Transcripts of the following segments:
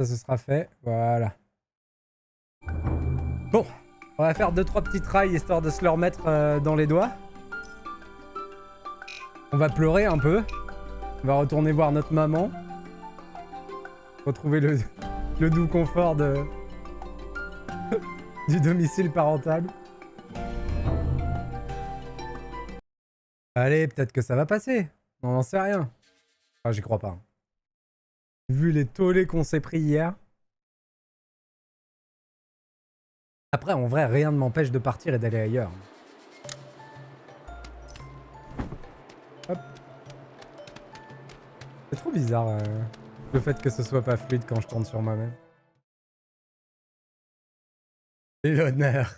Ça, ce sera fait. Voilà. Bon, on va faire 2-3 petits trails histoire de se le remettre dans les doigts. On va pleurer un peu. On va retourner voir notre maman. Retrouver le doux confort du domicile parental. Allez, peut-être que ça va passer. On n'en sait rien. Ah, j'y crois pas. Vu les tollés qu'on s'est pris hier. Après, en vrai, rien ne m'empêche de partir et d'aller ailleurs. Hop. C'est trop bizarre le fait que ce soit pas fluide quand je tourne sur moi-même. L'honneur.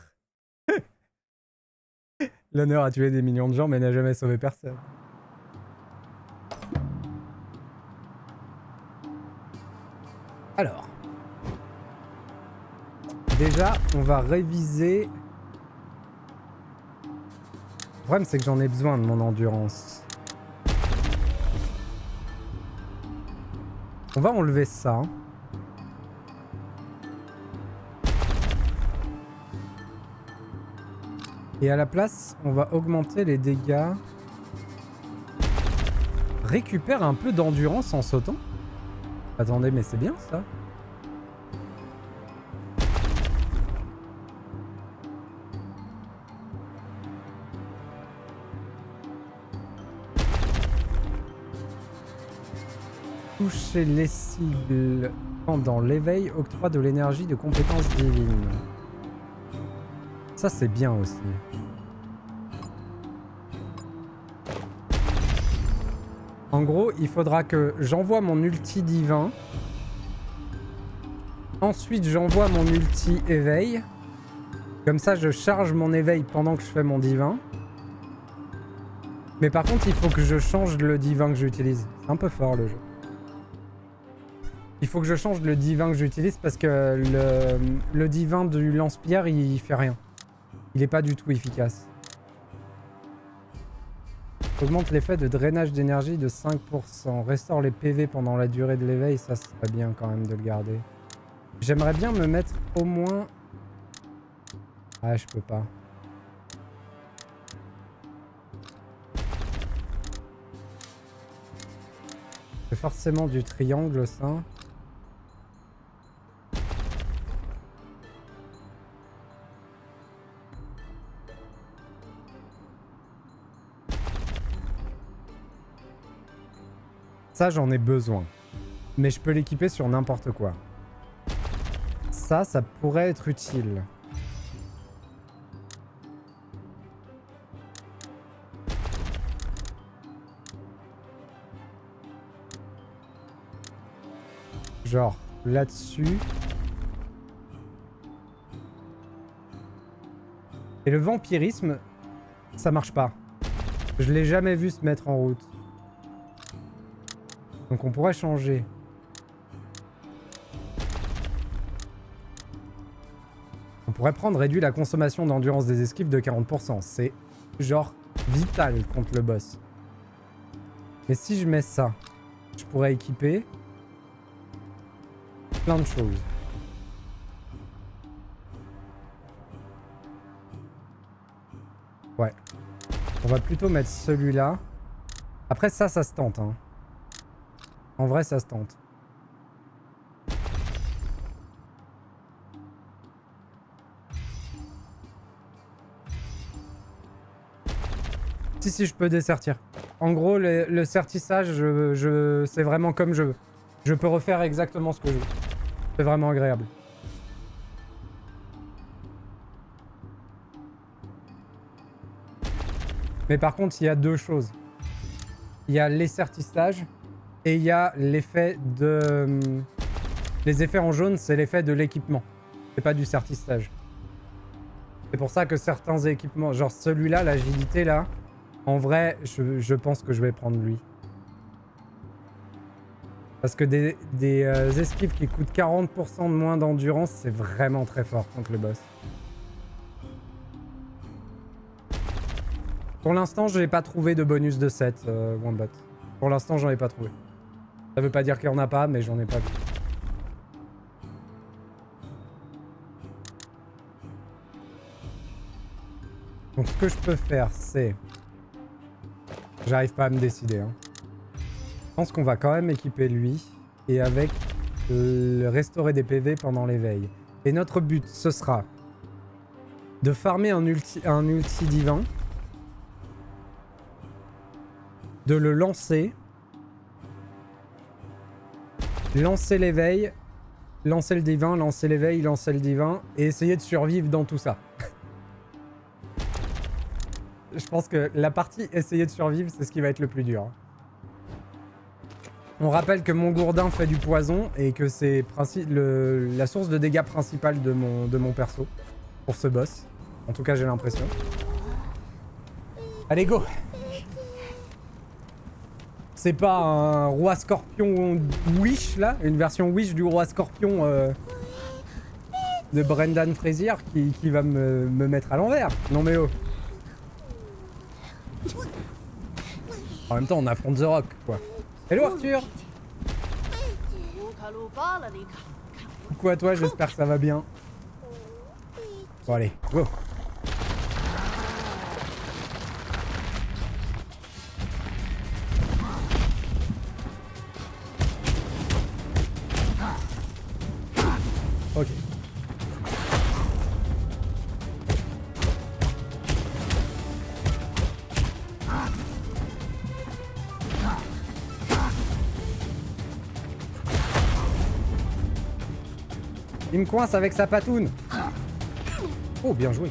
L'honneur a tué des millions de gens mais n'a jamais sauvé personne. Alors. Déjà, on va réviser. Le problème, c'est que j'en ai besoin de mon endurance. On va enlever ça. Et à la place, on va augmenter les dégâts. Récupère un peu d'endurance en sautant. Attendez, mais c'est bien ça. Toucher les cibles pendant l'éveil octroie de l'énergie de compétences divines. Ça c'est bien aussi. En gros, il faudra que j'envoie mon ulti divin. Ensuite, j'envoie mon ulti éveil. Comme ça, je charge mon éveil pendant que je fais mon divin. Mais par contre, il faut que je change le divin que j'utilise. C'est un peu fort le jeu. Il faut que je change le divin que j'utilise parce que le divin du lance-pierre, il fait rien. Il est pas du tout efficace. Augmente l'effet de drainage d'énergie de 5%. Restaure les PV pendant la durée de l'éveil. Ça serait bien quand même de le garder. J'aimerais bien me mettre au moins... Ah, je peux pas. C'est forcément du triangle, ça. Ça, j'en ai besoin. Mais je peux l'équiper sur n'importe quoi. Ça pourrait être utile. Genre, là-dessus. Et le vampirisme, ça marche pas. Je l'ai jamais vu se mettre en route. Donc on pourrait changer. On pourrait prendre réduire la consommation d'endurance des esquives de 40%. C'est genre vital contre le boss. Mais si je mets ça, je pourrais équiper plein de choses. Ouais. On va plutôt mettre celui-là. Après ça se tente. Hein. En vrai, ça se tente. Si, je peux dessertir. En gros, le sertissage, c'est vraiment comme je veux. Je peux refaire exactement ce que je veux. C'est vraiment agréable. Mais par contre, il y a deux choses. Il y a les sertissages et il y a l'effet de... Les effets en jaune, c'est l'effet de l'équipement. C'est pas du sertissage. C'est pour ça que certains équipements, genre celui-là, l'agilité là, en vrai, je pense que je vais prendre lui. Parce que des esquives qui coûtent 40% de moins d'endurance, c'est vraiment très fort contre le boss. Pour l'instant, je n'ai pas trouvé de bonus de 7, Wombat. Pour l'instant, j'en ai pas trouvé. Ça veut pas dire qu'il y en a pas, mais j'en ai pas vu. Donc ce que je peux faire, c'est... J'arrive pas à me décider. Hein. Je pense qu'on va quand même équiper lui. Et avec restaurer des PV pendant l'éveil. Et notre but, ce sera de farmer un ulti divin. De le lancer. Lancer l'éveil. Lancer le divin, lancer l'éveil, lancer le divin. Et essayer de survivre dans tout ça. Je pense que la partie essayer de survivre, c'est ce qui va être le plus dur. On rappelle que mon gourdin fait du poison et que c'est la source de dégâts principale de mon perso pour ce boss. En tout cas, j'ai l'impression. Allez, go! C'est pas un roi scorpion Wish, là? Une version Wish du roi scorpion de Brendan Fraser qui va me mettre à l'envers. Non mais oh! En même temps, on affronte The Rock, quoi. Hello Arthur! Coucou à toi, j'espère que ça va bien. Bon allez, go! Ok. Il me coince avec sa patoune. Oh, bien joué.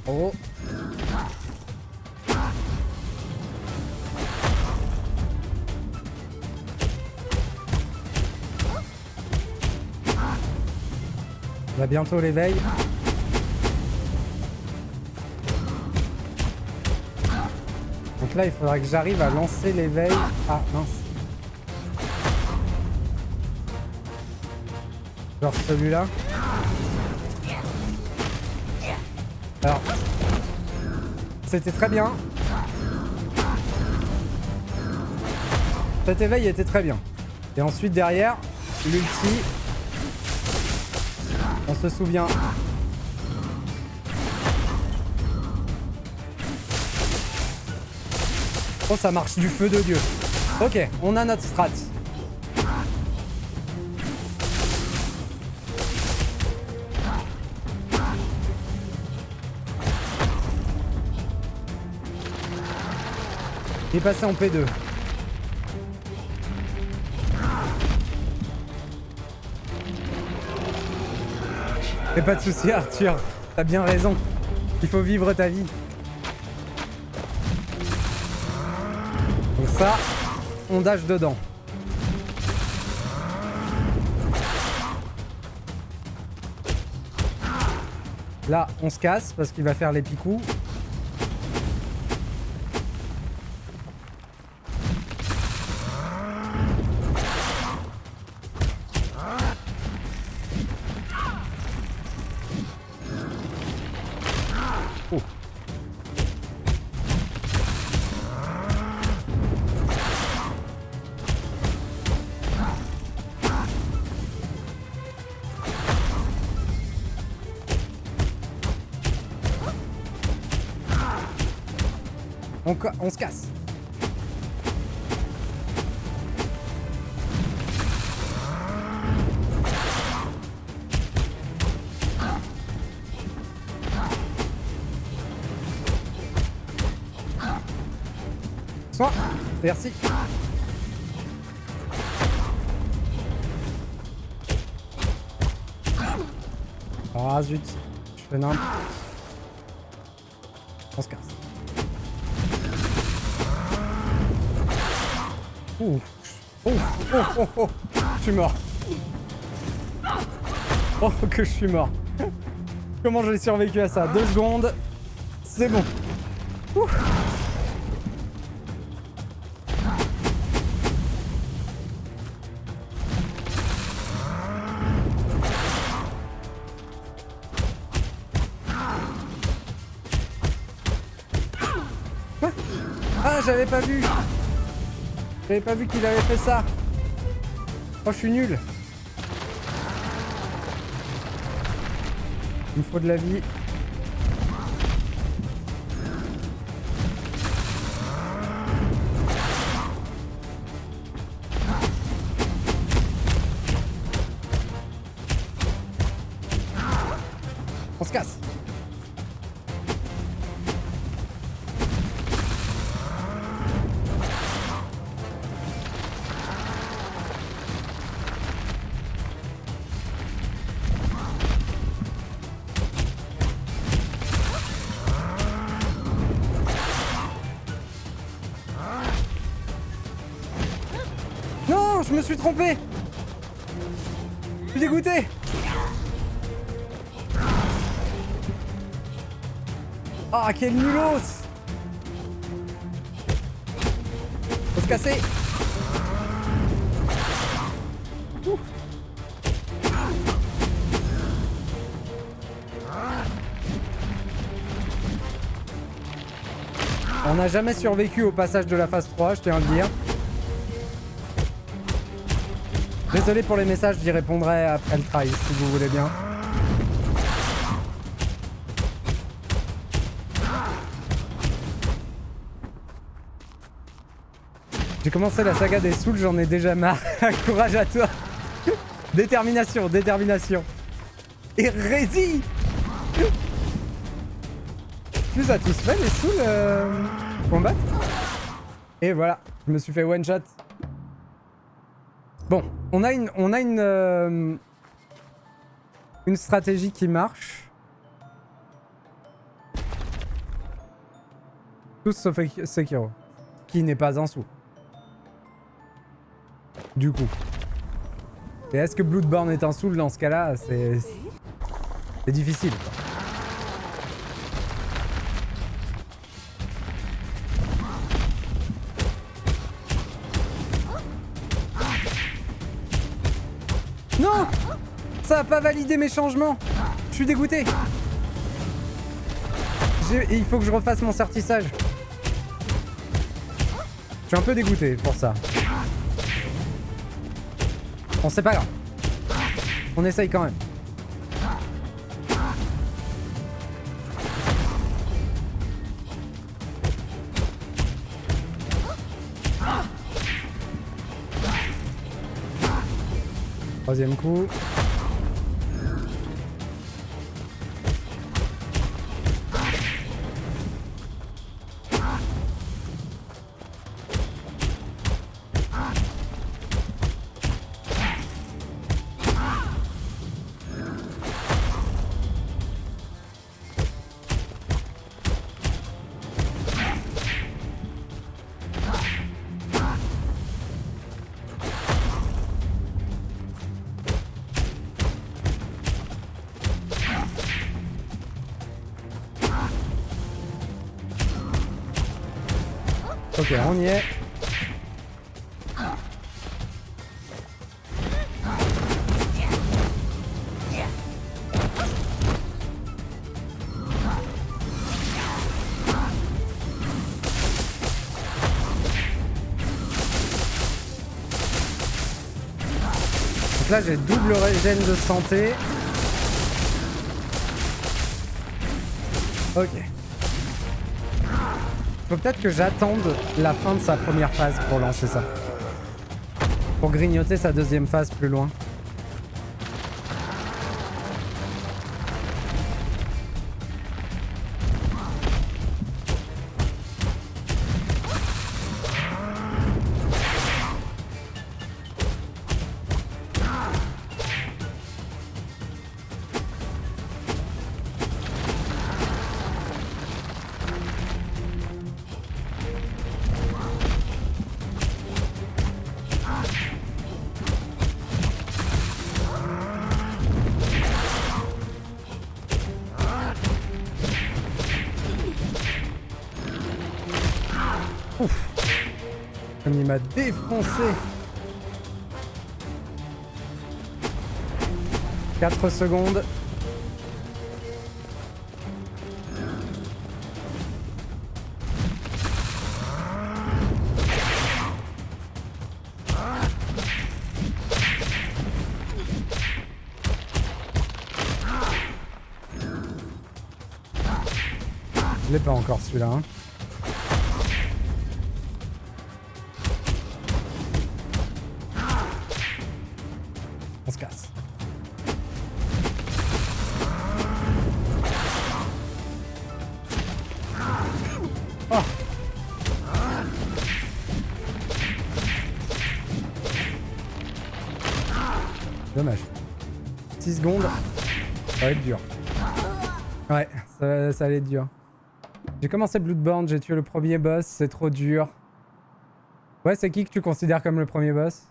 Oh. On va bientôt l'éveil. Donc là, il faudra que j'arrive à lancer l'éveil. Ah, mince. Genre celui-là. Alors, c'était très bien. Cet éveil était très bien. Et ensuite derrière, l'ulti. On se souvient. Oh, ça marche du feu de Dieu. Ok, on a notre strat. Il est passé en P2. Mais pas de soucis Arthur, t'as bien raison. Il faut vivre ta vie. Donc ça, on dash dedans. Là, on se casse parce qu'il va faire les picous. On se casse. Soit. Merci. Ah zut, je fais nimp. On se casse. Ouh. Oh, oh, oh, oh. Je suis mort. Oh que je suis mort. Comment j'ai survécu à ça? 2 secondes. C'est bon. Ouh. Ah, j'avais pas vu. J'avais pas vu qu'il avait fait ça. Oh, je suis nul. Il me faut de la vie. On se casse. Non, je me suis trompé. Je suis dégoûté. Ah, quel nulos. Faut se casser. Ouh. On n'a jamais survécu au passage de la phase 3, je tiens à le dire. Désolé pour les messages, j'y répondrai après le try, si vous voulez bien. J'ai commencé la saga des Souls, j'en ai déjà marre. Courage à toi. Détermination, détermination. Hérésie. Tu les as tous fait les Souls combat. Et voilà, je me suis fait one shot. Bon, on a une stratégie qui marche. Tous sauf Sekiro, qui n'est pas un Soul. Du coup. Et est-ce que Bloodborne est un Soul dans ce cas-là? C'est difficile, quoi. Non! Ça a pas validé mes changements! Je suis dégoûté! Il faut que je refasse mon certissage. Je suis un peu dégoûté pour ça. Bon, c'est pas grave. On essaye quand même. Troisième coup. Ok, on y est. Donc là, j'ai double régène de santé. Ok. Faut peut-être que j'attende la fin de sa première phase pour lancer ça. Pour grignoter sa deuxième phase plus loin. Ouf. Comme il m'a défoncé. 4 secondes. Je l'ai pas encore celui-là. Hein. On se casse. Oh. Dommage. 6 secondes. Ça va être dur. Ouais, ça allait être dur. J'ai commencé Bloodborne, j'ai tué le premier boss, c'est trop dur. Ouais, c'est qui que tu considères comme le premier boss?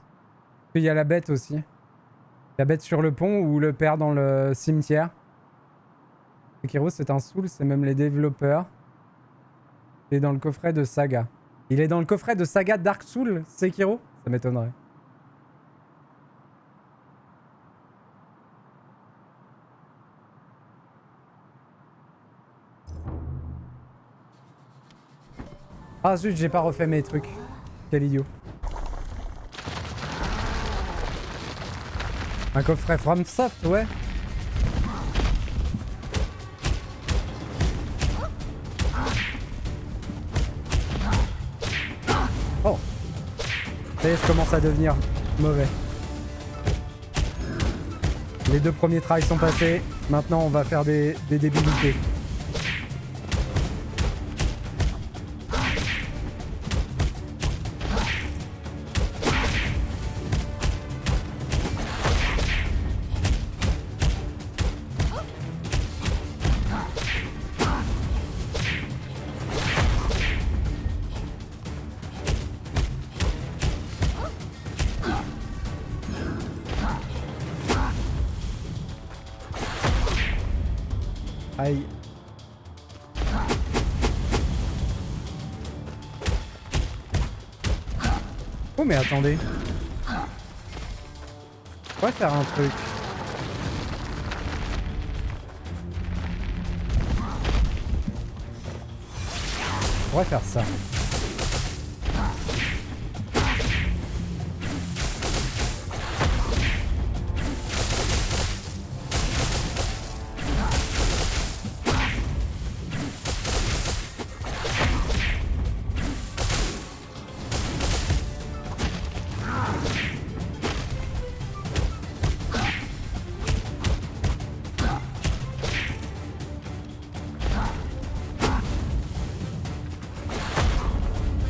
Il y a la bête aussi. La bête sur le pont ou le père dans le cimetière. Sekiro, c'est un soul, c'est même les développeurs. Il est dans le coffret de Saga. Il est dans le coffret de Saga Dark Souls, Sekiro? Ça m'étonnerait. Ah zut, j'ai pas refait mes trucs. Quel idiot. Un coffret FromSoft, ouais. Oh. Ça y est, je commence à devenir mauvais. Les 2 premiers tries sont passés. Maintenant, on va faire des débilités. Aïe. Oh mais attendez. On pourrait faire un truc. On pourrait faire ça.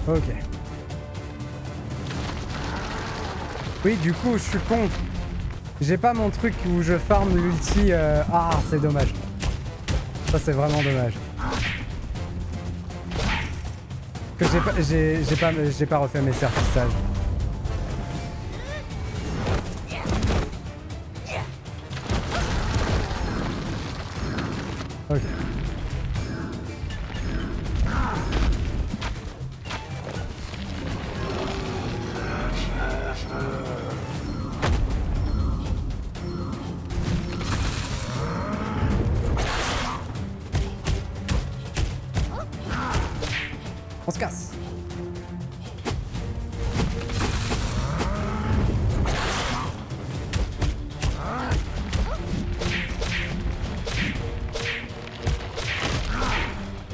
Ok. Oui, du coup, je suis con. J'ai pas mon truc où je farm l'ulti. Ah, c'est dommage. Ça, c'est vraiment dommage. Que j'ai pas refait mes certificages. Ok. On se casse.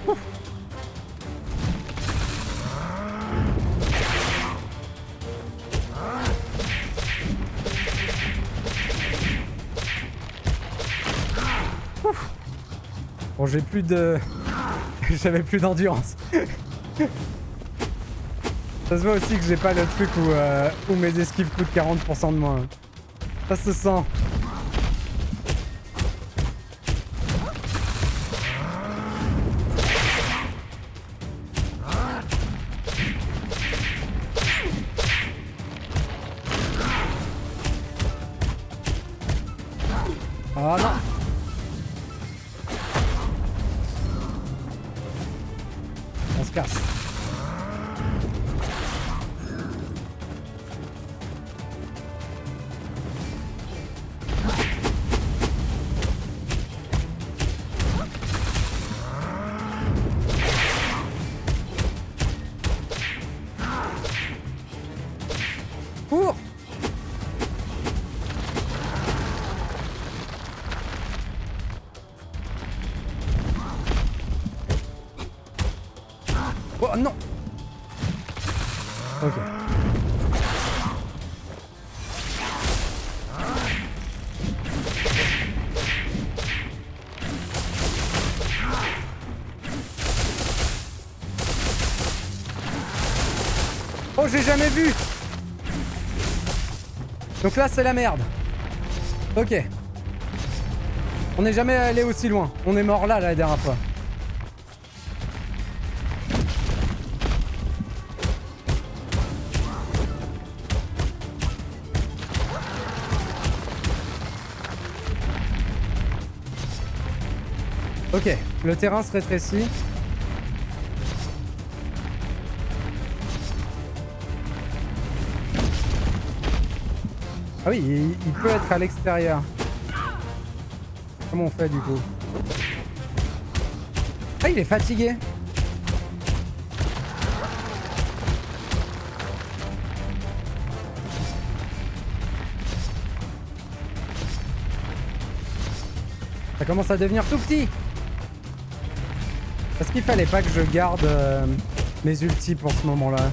Ouf. Ouf. Bon, j'ai plus de... J'avais plus d'endurance. Ça se voit aussi que j'ai pas le truc où mes esquives coûtent 40% de moins. Ça se sent. Ah non. On se casse. Oh non. Ok. Oh, j'ai jamais vu. Donc là, c'est la merde. Ok. On n'est jamais allé aussi loin. On est mort là, la dernière fois. Ok, le terrain se rétrécit. Ah oui, il peut être à l'extérieur. Comment on fait du coup? Ah, il est fatigué. Ça commence à devenir tout petit. Est-ce qu'il fallait pas que je garde mes ultis pour ce moment-là?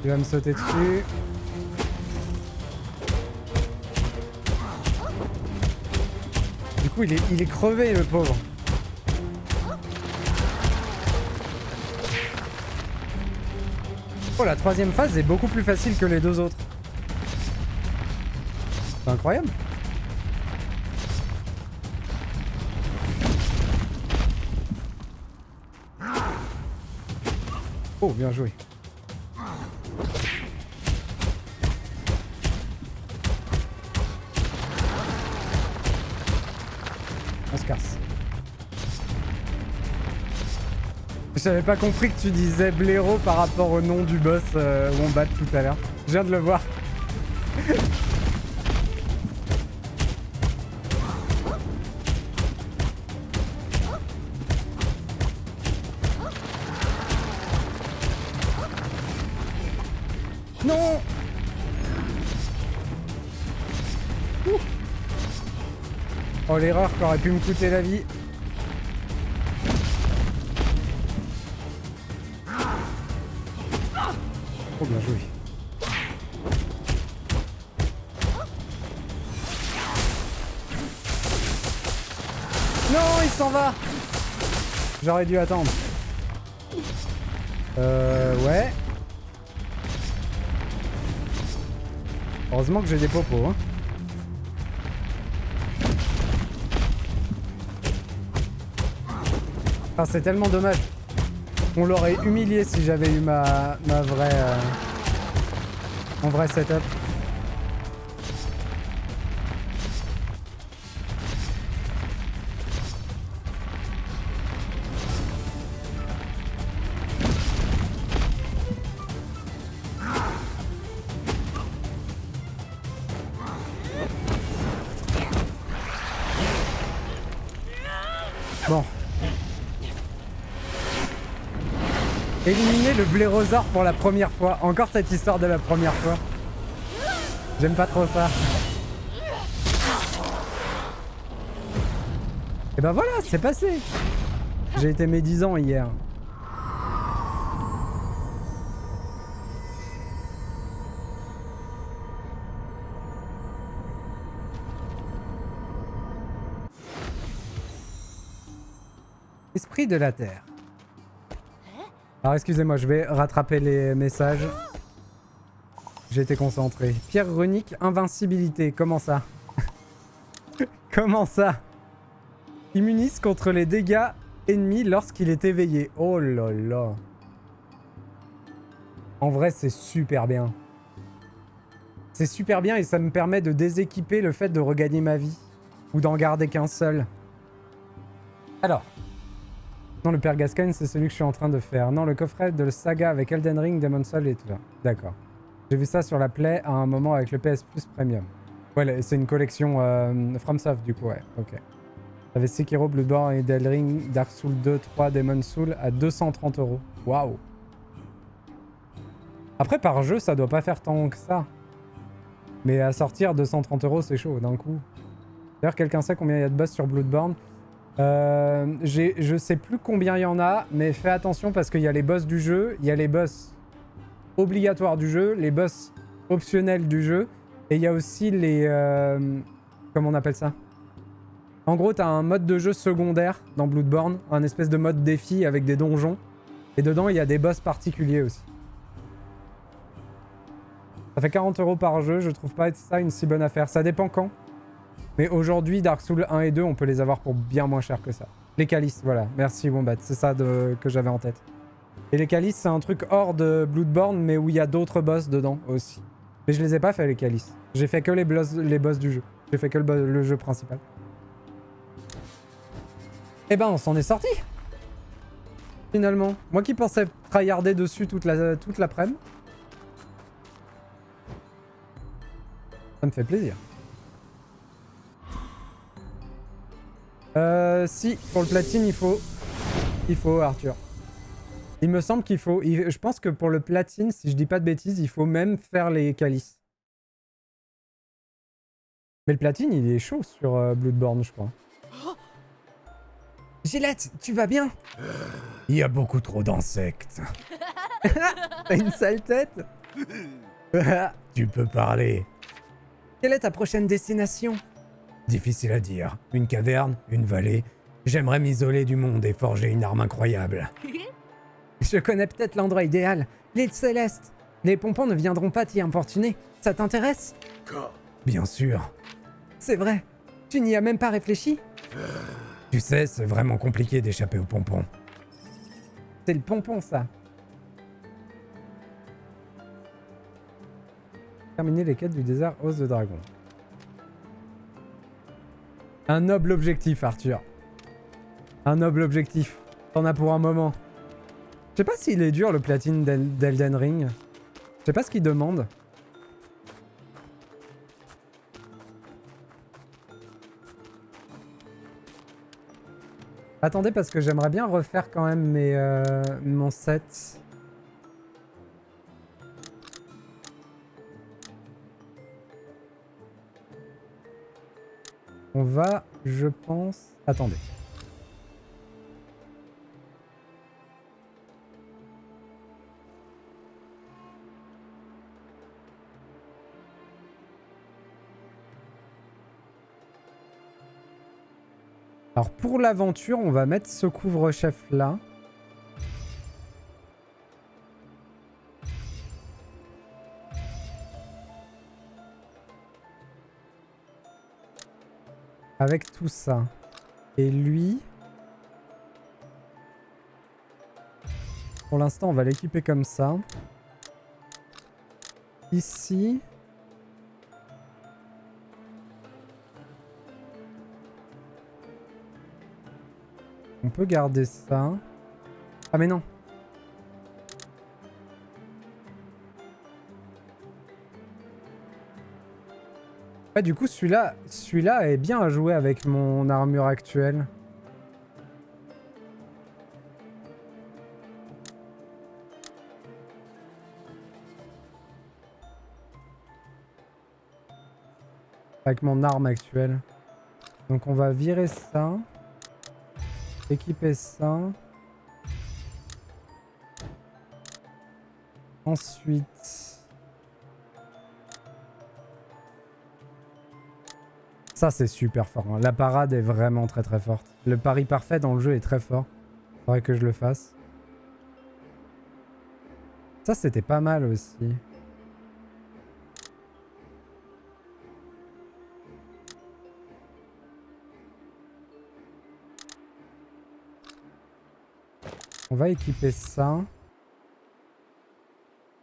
Il va me sauter dessus. Du coup, il est crevé, le pauvre. Oh, la troisième phase est beaucoup plus facile que les deux autres. C'est incroyable. Oh, bien joué. On se casse. J'avais pas compris que tu disais blaireau par rapport au nom du boss où on bat tout à l'heure. Je viens de le voir. Non. Ouh. Oh, l'erreur qui aurait pu me coûter la vie. Oh, bien joué. Non, il s'en va. J'aurais dû attendre. Ouais. Heureusement que j'ai des popos, hein. Ah, c'est tellement dommage. On l'aurait humilié si j'avais eu ma vraie... mon vrai setup. Bon. Éliminer le blaireausaure pour la première fois. Encore cette histoire de la première fois. J'aime pas trop ça. Et ben voilà, c'est passé. J'ai été médisant hier. Esprit de la Terre. Alors excusez-moi, je vais rattraper les messages. J'ai été concentré. Pierre runique, invincibilité. Comment ça? Comment ça? Immunise contre les dégâts ennemis lorsqu'il est éveillé. Oh là là. En vrai, c'est super bien. C'est super bien et ça me permet de déséquiper le fait de regagner ma vie. Ou d'en garder qu'un seul. Alors. Non, le Père Gascoigne, c'est celui que je suis en train de faire. Non, le coffret de saga avec Elden Ring, Demon's Souls et tout ça. D'accord. J'ai vu ça sur la Play à un moment avec le PS Plus Premium. Ouais, c'est une collection FromSoft du coup, ouais. Ok. J'avais Sekiro, Bloodborne, Elden Ring, Dark Souls 2, 3, Demon Souls à 230 €. Waouh. Après, par jeu, ça doit pas faire tant que ça. Mais à sortir 230 €, c'est chaud d'un coup. D'ailleurs, quelqu'un sait combien il y a de boss sur Bloodborne? Je sais plus combien il y en a, mais fais attention parce qu'il y a les boss du jeu, il y a les boss obligatoires du jeu, les boss optionnels du jeu, et il y a aussi les... comment on appelle ça? En gros, t'as un mode de jeu secondaire dans Bloodborne, un espèce de mode défi avec des donjons, et dedans, il y a des boss particuliers aussi. Ça fait 40 € par jeu, je trouve pas ça une si bonne affaire. Ça dépend quand. Mais aujourd'hui, Dark Souls 1 et 2, on peut les avoir pour bien moins cher que ça. Les calices, voilà. Merci Wombat, c'est ça que j'avais en tête. Et les calices, c'est un truc hors de Bloodborne, mais où il y a d'autres boss dedans aussi. Mais je les ai pas fait, les calices. J'ai fait que les boss du jeu. J'ai fait que le jeu principal. Eh ben, on s'en est sorti. Finalement. Moi qui pensais tryharder dessus toute l'après-midi. Ça me fait plaisir. Si, pour le platine, il faut Arthur. Il me semble qu'il faut... Je pense que pour le platine, si je dis pas de bêtises, il faut même faire les calices. Mais le platine, il est chaud sur Bloodborne, je crois. Gillette, tu vas bien? Il y a beaucoup trop d'insectes. T'as une sale tête? Tu peux parler. Quelle est ta prochaine destination? Difficile à dire. Une caverne, une vallée. J'aimerais m'isoler du monde et forger une arme incroyable. Je connais peut-être l'endroit idéal. L'île Céleste. Les pompons ne viendront pas t'y importuner. Ça t'intéresse? Bien sûr. C'est vrai. Tu n'y as même pas réfléchi? Tu sais, c'est vraiment compliqué d'échapper aux pompons. C'est le pompon, ça. Terminer les quêtes du désert Os de Dragon. Un noble objectif, Arthur. Un noble objectif. T'en as pour un moment. Je sais pas s'il est dur, le platine d'Elden Ring. Je sais pas ce qu'il demande. Attendez, parce que j'aimerais bien refaire quand même mon set. On va, je pense... Attendez. Alors pour l'aventure, on va mettre ce couvre-chef là. Avec tout ça. Et lui... Pour l'instant, on va l'équiper comme ça. Ici... On peut garder ça. Ah mais non. Ouais, du coup, celui-là est bien à jouer avec mon armure actuelle. Avec mon arme actuelle. Donc on va virer ça. Équiper ça. Ensuite... Ça, c'est super fort. Hein. La parade est vraiment très très forte. Le pari parfait dans le jeu est très fort. Faudrait que je le fasse. Ça, c'était pas mal aussi. On va équiper ça.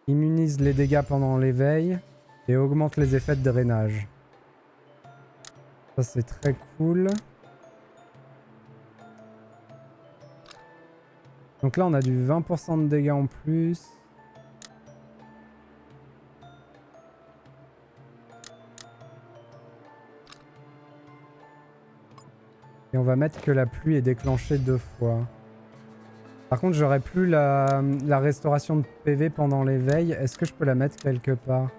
Immunise les dégâts pendant l'éveil. Et augmente les effets de drainage. Ça, c'est très cool. Donc là, on a du 20% de dégâts en plus. Et on va mettre que la pluie est déclenchée 2 fois. Par contre, j'aurais plus la restauration de PV pendant l'éveil. Est-ce que je peux la mettre quelque part?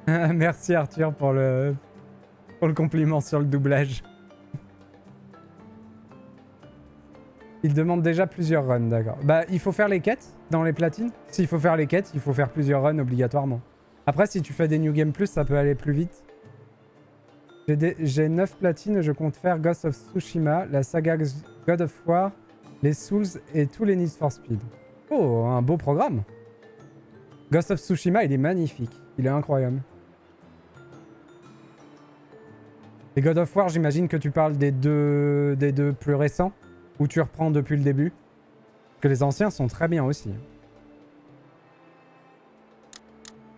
Merci Arthur pour le compliment sur le doublage. Il demande déjà plusieurs runs, d'accord. Bah, il faut faire les quêtes dans les platines. S'il faut faire les quêtes, il faut faire plusieurs runs obligatoirement. Après, si tu fais des New Game Plus, ça peut aller plus vite. J'ai 9 platines et je compte faire Ghost of Tsushima, la saga God of War, les Souls et tous les Need for Speed. Oh, un beau programme. Ghost of Tsushima, il est magnifique. Il est incroyable. Et God of War, j'imagine que tu parles des deux plus récents, où tu reprends depuis le début. Que les anciens sont très bien aussi.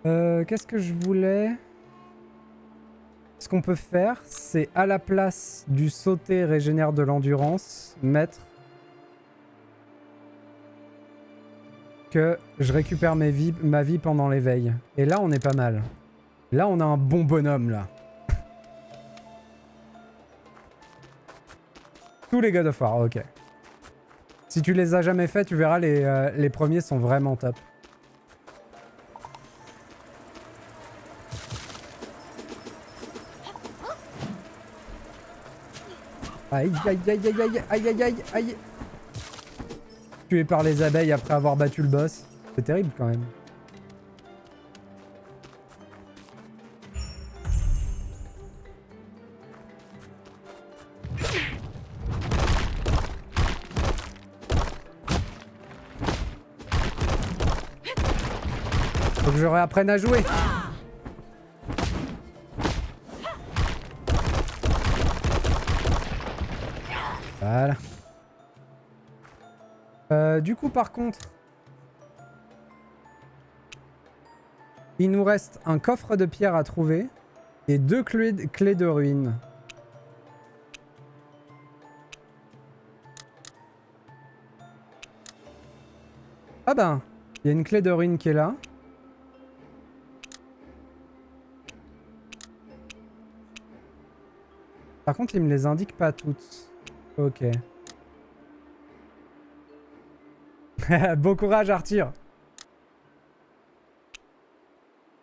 Qu'est-ce que je voulais? Ce qu'on peut faire, c'est à la place du sauter régénère de l'endurance, mettre que je récupère ma vie pendant l'éveil. Et là, on est pas mal. Là, on a un bon bonhomme, là. Tous les God of War, ok. Si tu les as jamais fait, tu verras, les premiers sont vraiment top. Aïe, aïe, aïe, aïe, aïe, aïe, aïe, aïe, aïe. Tué par les abeilles après avoir battu le boss. C'est terrible quand même. Faut que je réapprenne à jouer. Voilà. Du coup, par contre, il nous reste un coffre de pierre à trouver et 2 clés de ruine. Ah ben, il y a une clé de ruine qui est là. Par contre, il me les indique pas toutes. Ok. Bon courage, Arthur.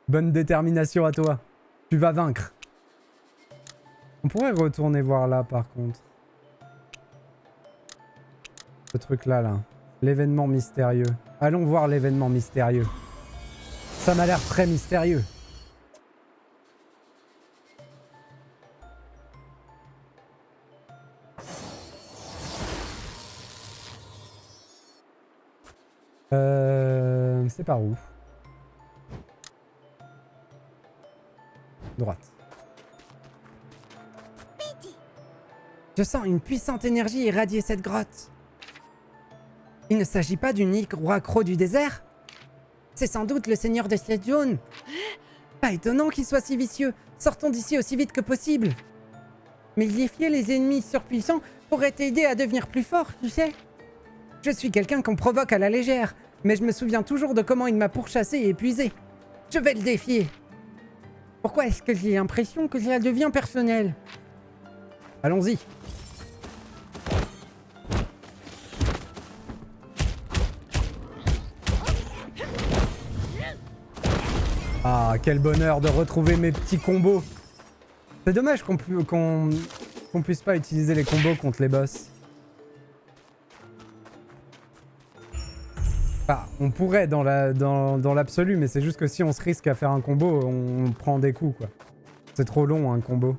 Bonne détermination à toi. Tu vas vaincre. On pourrait retourner voir là, par contre. Ce truc-là, là. L'événement mystérieux. Allons voir l'événement mystérieux. Ça m'a l'air très mystérieux. C'est par où? Droite. Je sens une puissante énergie irradier cette grotte. Il ne s'agit pas du unique roi croc du désert? C'est sans doute le seigneur de cette zone. Pas étonnant qu'il soit si vicieux. Sortons d'ici aussi vite que possible. Mais défier les ennemis surpuissants pourrait t'aider à devenir plus fort, tu sais. Je suis quelqu'un qu'on provoque à la légère, mais je me souviens toujours de comment il m'a pourchassé et épuisé. Je vais le défier. Pourquoi est-ce que j'ai l'impression que cela devient personnel? Allons-y. Ah, quel bonheur de retrouver mes petits combos. C'est dommage qu'on puisse pas utiliser les combos contre les boss. Enfin, on pourrait dans l'absolu, mais c'est juste que si on se risque à faire un combo, on prend des coups, quoi. C'est trop long, un combo.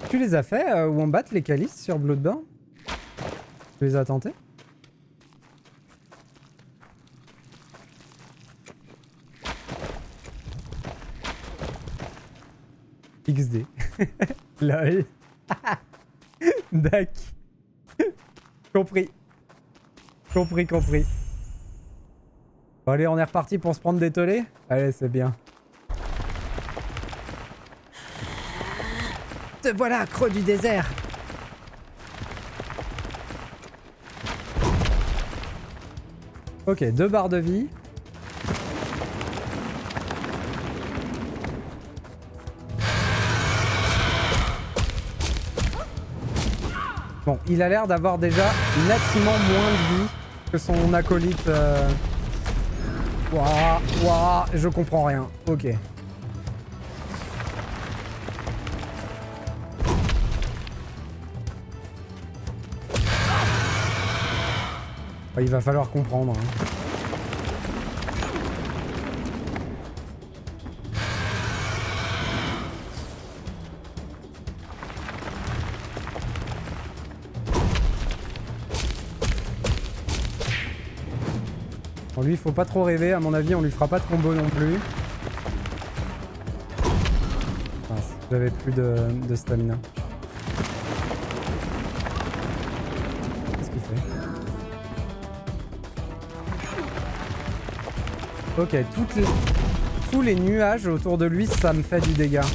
Tu les as fait, Wombat, les calices sur Bloodborne? Tu les as tentés? XD. LOL. Dac. Compris. Compris. Bon, allez, on est reparti pour se prendre des tollés. Allez, c'est bien. Te voilà, creux du désert. Ok, 2 barres de vie. Bon, il a l'air d'avoir déjà nettement moins de vie que son acolyte. Ouah, ouah, je comprends rien. Ok. Il va falloir comprendre. Hein. Bon, lui, il faut pas trop rêver. À mon avis, on lui fera pas de combo non plus. Mince, j'avais plus de stamina. Qu'est-ce qu'il fait? Ok, tous les nuages autour de lui, ça me fait du dégât.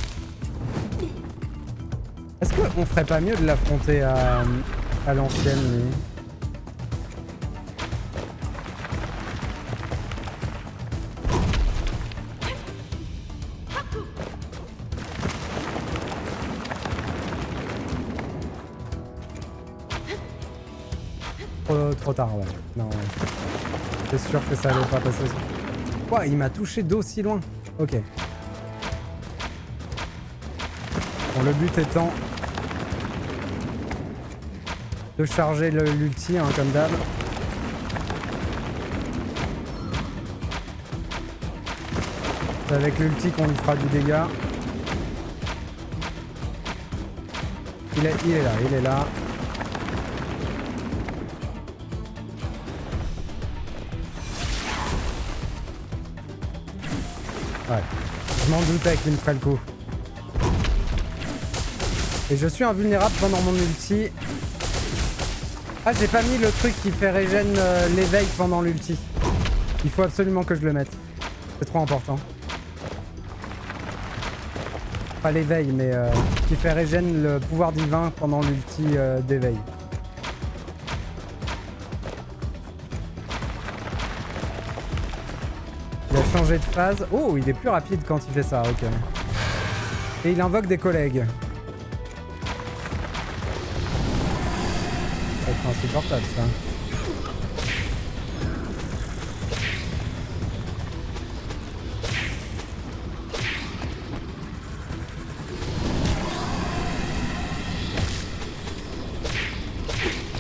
Est-ce qu'on ferait pas mieux de l'affronter à l'ancienne, lui? Trop tard, ouais. Non, ouais. C'est sûr que ça allait pas passer. Quoi, il m'a touché d'aussi loin? Ok. Bon, le but étant de charger l'ulti, hein, comme d'hab. C'est avec l'ulti qu'on lui fera du dégât. Il est là, il est là. Ouais, je m'en doutais qu'il me ferait le coup. Et je suis invulnérable pendant mon ulti. Ah, j'ai pas mis le truc qui fait régène l'éveil pendant l'ulti. Il faut absolument que je le mette. C'est trop important. Pas l'éveil, mais qui fait régène le pouvoir divin pendant l'ulti d'éveil. Il a changé de phase. Oh, il est plus rapide quand il fait ça, ok. Et il invoque des collègues. Ça va être insupportable, ça.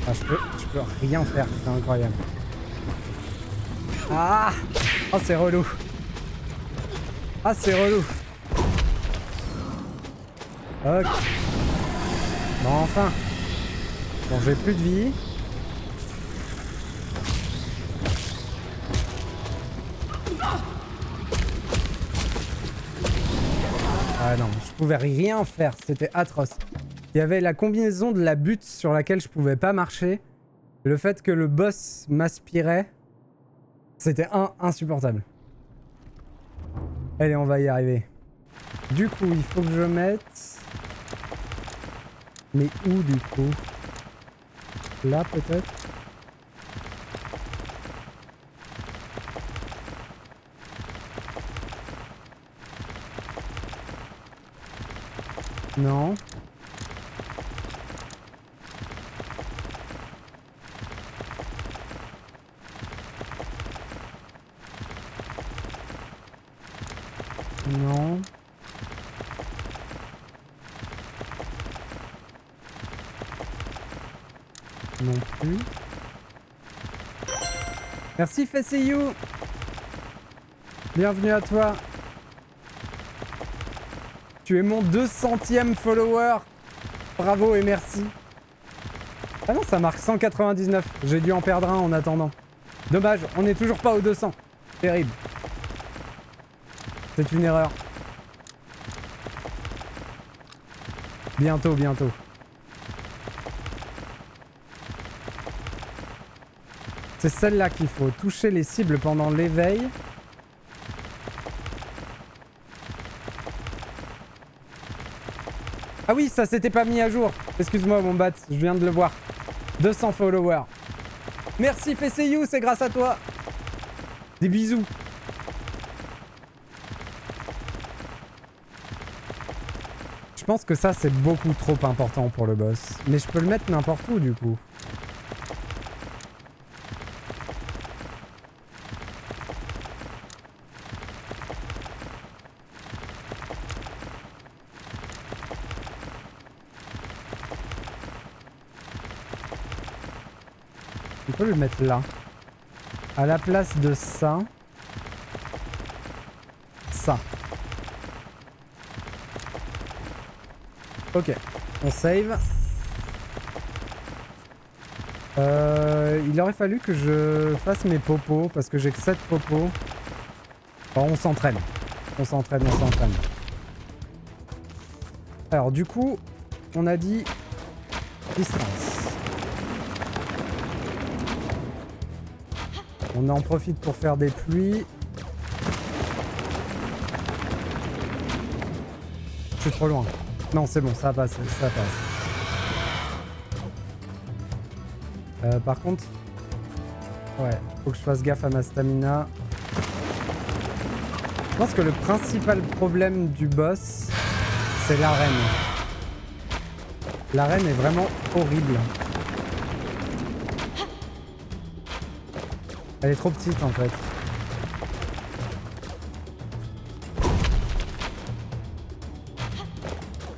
Ah, je peux rien faire, c'est incroyable. Ah! Oh, c'est relou. Ah, c'est relou. Ok. Bon, enfin. Bon, j'ai plus de vie. Ah non, je pouvais rien faire. C'était atroce. Il y avait la combinaison de la butte sur laquelle je pouvais pas marcher. Et le fait que le boss m'aspirait. C'était insupportable. Allez, on va y arriver. Du coup, il faut que je mette... Mais où, du coup? Là, peut-être? Non. Non. Non plus. Merci FaceYou. Bienvenue à toi. Tu es mon 200e follower. Bravo et merci. Ah non, ça marque 199. J'ai dû en perdre un en attendant. Dommage, on n'est toujours pas aux 200. Terrible. C'est une erreur. Bientôt, bientôt. C'est celle-là qu'il faut. Toucher les cibles pendant l'éveil. Ah oui, ça s'était pas mis à jour. Excuse-moi mon bat, je viens de le voir. 200 followers. Merci FCU, c'est grâce à toi. Des bisous. Je pense que ça c'est beaucoup trop important pour le boss. Mais je peux le mettre n'importe où du coup. On peut le mettre là. À la place de ça. Ça. Ok. On save. Il aurait fallu que je fasse mes popos parce que j'ai que 7 popos. Bon, on s'entraîne. On s'entraîne, on s'entraîne. Alors du coup, on a dit distance. On en profite pour faire des pluies. Je suis trop loin. Non, c'est bon, ça passe, ça passe. Par contre, ouais, faut que je fasse gaffe à ma stamina. Je pense que le principal problème du boss, c'est l'arène. L'arène est vraiment horrible. Elle est trop petite en fait.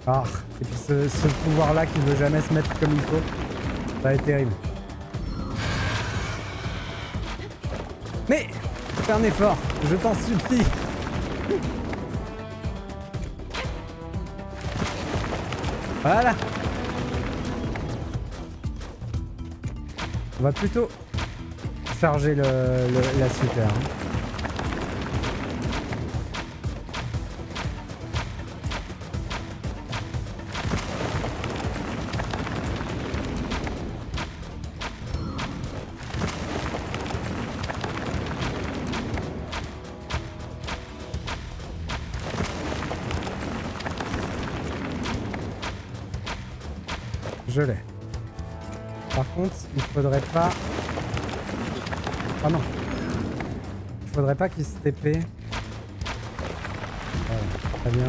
Ah, et puis ce pouvoir là qui veut jamais se mettre comme il faut, ça va être terrible. Mais fais un effort, je t'en supplie. Voilà. On va plutôt charger la super. Je l'ai. Par contre, il faudrait pas... Ah non. Il faudrait pas qu'il se TP. Voilà, très bien.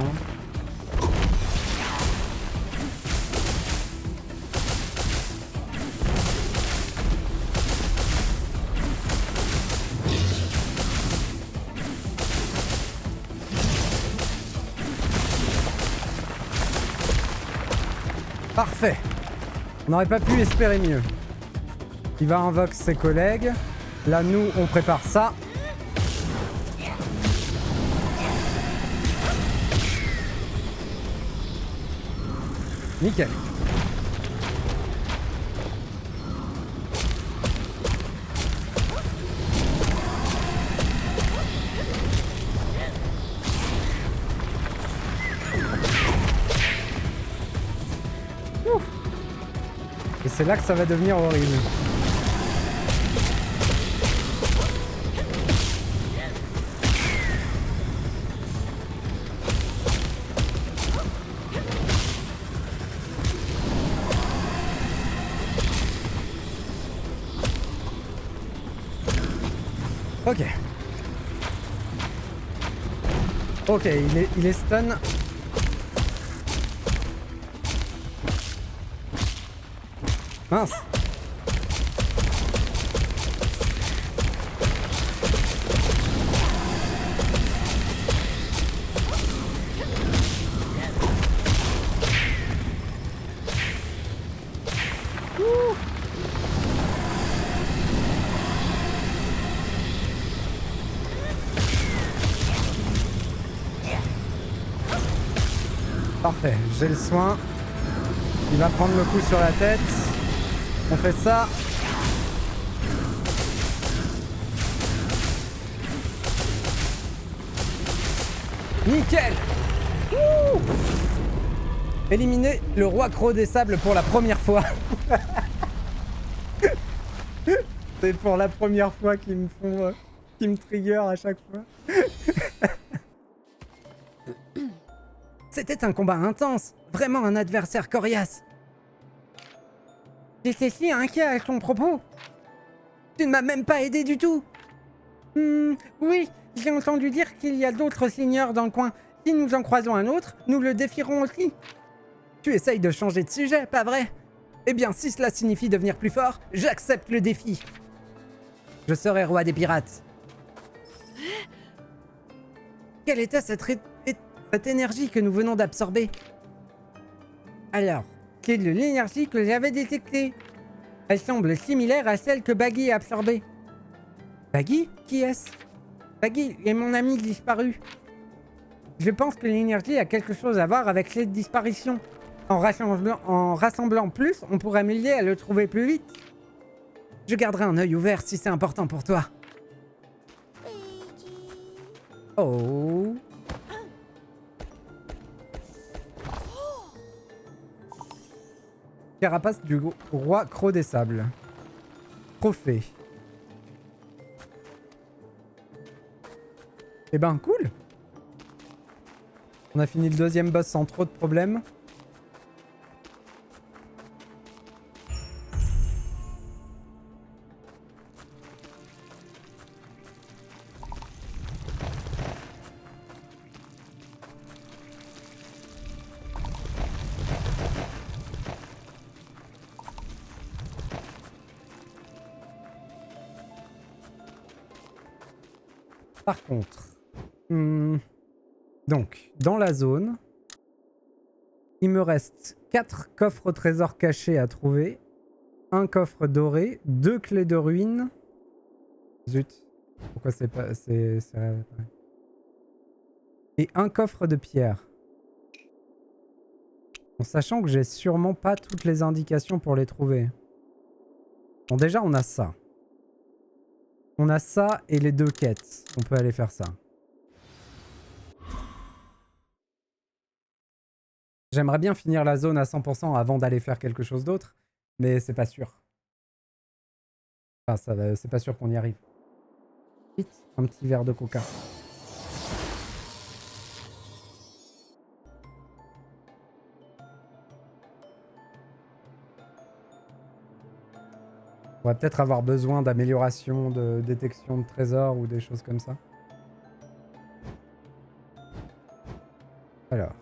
Parfait. On n'aurait pas pu espérer mieux. Il va invoquer ses collègues. Là, nous, on prépare ça. Nickel. Et c'est là que ça va devenir horrible. Ok. Ok, il est stun. Mince. Parfait, j'ai le soin. Il va prendre le coup sur la tête. On fait ça. Nickel. Ouh. Éliminer le roi croc des sables pour la première fois. C'est pour la première fois qu'ils me font... qu'ils me trigger à chaque fois. C'était un combat intense. Vraiment un adversaire coriace. J'étais si inquiet à ton propos. Tu ne m'as même pas aidé du tout. Oui, j'ai entendu dire qu'il y a d'autres seigneurs dans le coin. Si nous en croisons un autre, nous le défierons aussi. Tu essayes de changer de sujet, pas vrai? Eh bien, si cela signifie devenir plus fort, j'accepte le défi. Je serai roi des pirates. Quelle était cette énergie que nous venons d'absorber? Alors, c'est de l'énergie que j'avais détectée. Elle semble similaire à celle que Baggy a absorbée. Baggy? Qui est-ce? Baggy est mon ami disparu. Je pense que l'énergie a quelque chose à voir avec cette disparition. En rassemblant plus, on pourrait m'aider à le trouver plus vite. Je garderai un œil ouvert si c'est important pour toi. Oh. Carapace du roi Croc des Sables. Trophée. Eh ben, cool. On a fini le deuxième boss sans trop de problèmes. Par contre, donc, dans la zone, il me reste 4 coffres au trésor cachés à trouver, un coffre doré, 2 clés de ruine. Zut, pourquoi c'est pas... Et un coffre de pierre. En sachant que j'ai sûrement pas toutes les indications pour les trouver. Bon, déjà, on a ça. On a ça et les 2 quêtes. On peut aller faire ça. J'aimerais bien finir la zone à 100% avant d'aller faire quelque chose d'autre, mais c'est pas sûr. Enfin, c'est pas sûr qu'on y arrive. Vite, un petit verre de coca. On va peut-être avoir besoin d'amélioration de détection de trésors ou des choses comme ça. Alors.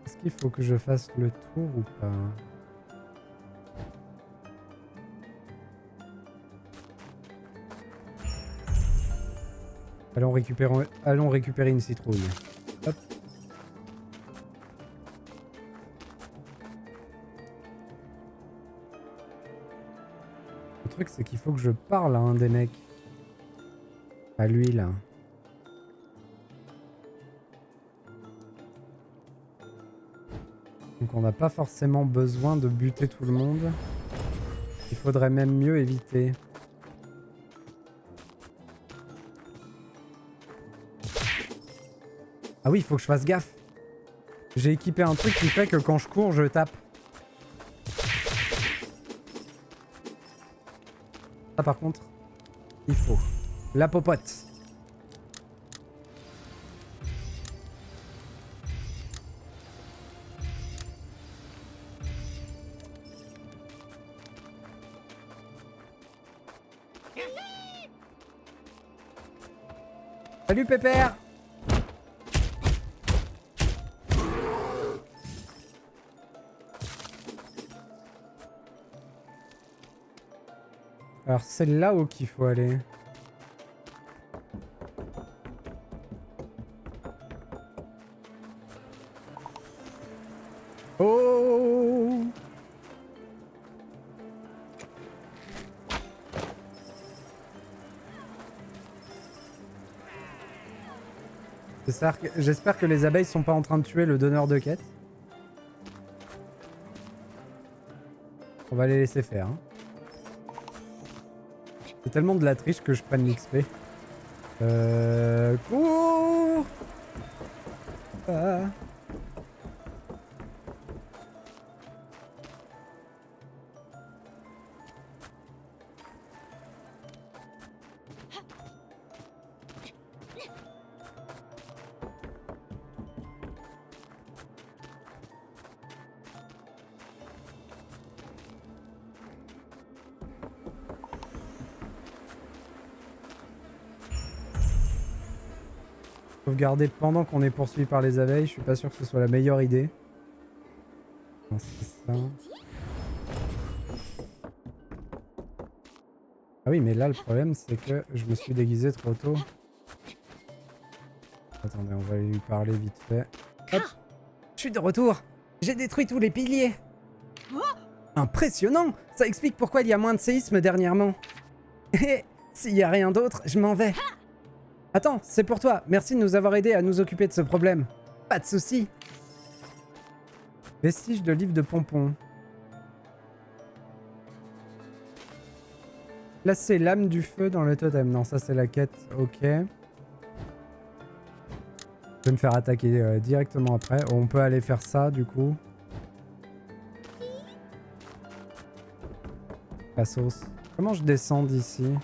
Est-ce qu'il faut que je fasse le tour ou pas ? Allons récupérer une citrouille. Hop. Le truc, c'est qu'il faut que je parle à un des mecs. À lui, là. Donc on n'a pas forcément besoin de buter tout le monde. Il faudrait même mieux éviter. Ah oui, il faut que je fasse gaffe. J'ai équipé un truc qui fait que quand je cours, je tape. Ça par contre, il faut. La popote. Salut Pépère! Alors c'est là-haut qu'il faut aller. Oh! J'espère que les abeilles sont pas en train de tuer le donneur de quête. On va les laisser faire. Hein. C'est tellement de la triche que je prenne l'XP. Cours. Ah. Sauvegarder pendant qu'on est poursuivi par les abeilles, je suis pas sûr que ce soit la meilleure idée. Non, c'est ça. Ah oui, mais là le problème c'est que je me suis déguisé trop tôt. Attendez, on va lui parler vite fait. Hop, je suis de retour. J'ai détruit tous les piliers. Impressionnant. Ça explique pourquoi il y a moins de séismes dernièrement. Et s'il y a rien d'autre, je m'en vais. Attends, c'est pour toi. Merci de nous avoir aidés à nous occuper de ce problème. Pas de soucis. Vestige de livre de pompons. Placer l'âme du feu dans le totem. Non, ça c'est la quête. Ok. Je vais me faire attaquer directement après. On peut aller faire ça du coup. La sauce. Comment je descends d'ici ?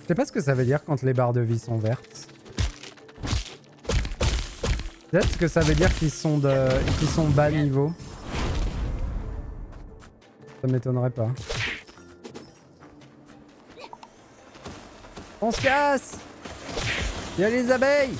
Je sais pas ce que ça veut dire quand les barres de vie sont vertes. Peut-être que ça veut dire qu'ils sont bas niveau. Ça m'étonnerait pas. On se casse! Il y a les abeilles!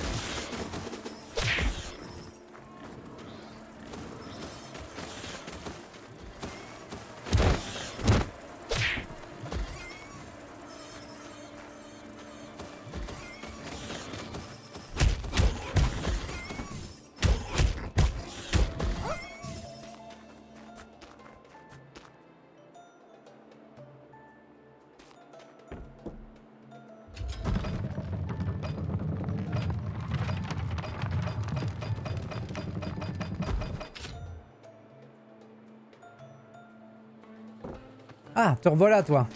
Ah, te revoilà toi.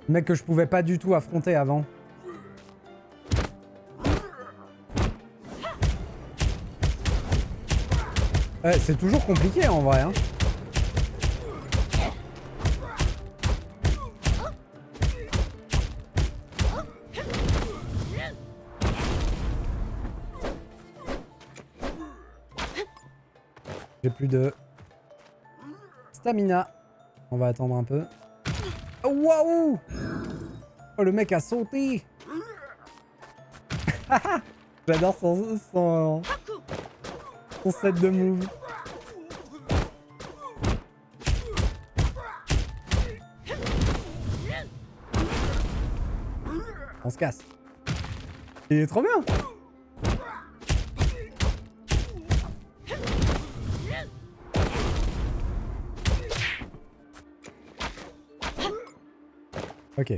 Le mec que je pouvais pas du tout affronter avant. C'est toujours compliqué en vrai. Hein. J'ai plus de stamina. On va attendre un peu. Oh, waouh! Oh, le mec a sauté! J'adore son set de move. On se casse. Il est trop bien! Ok.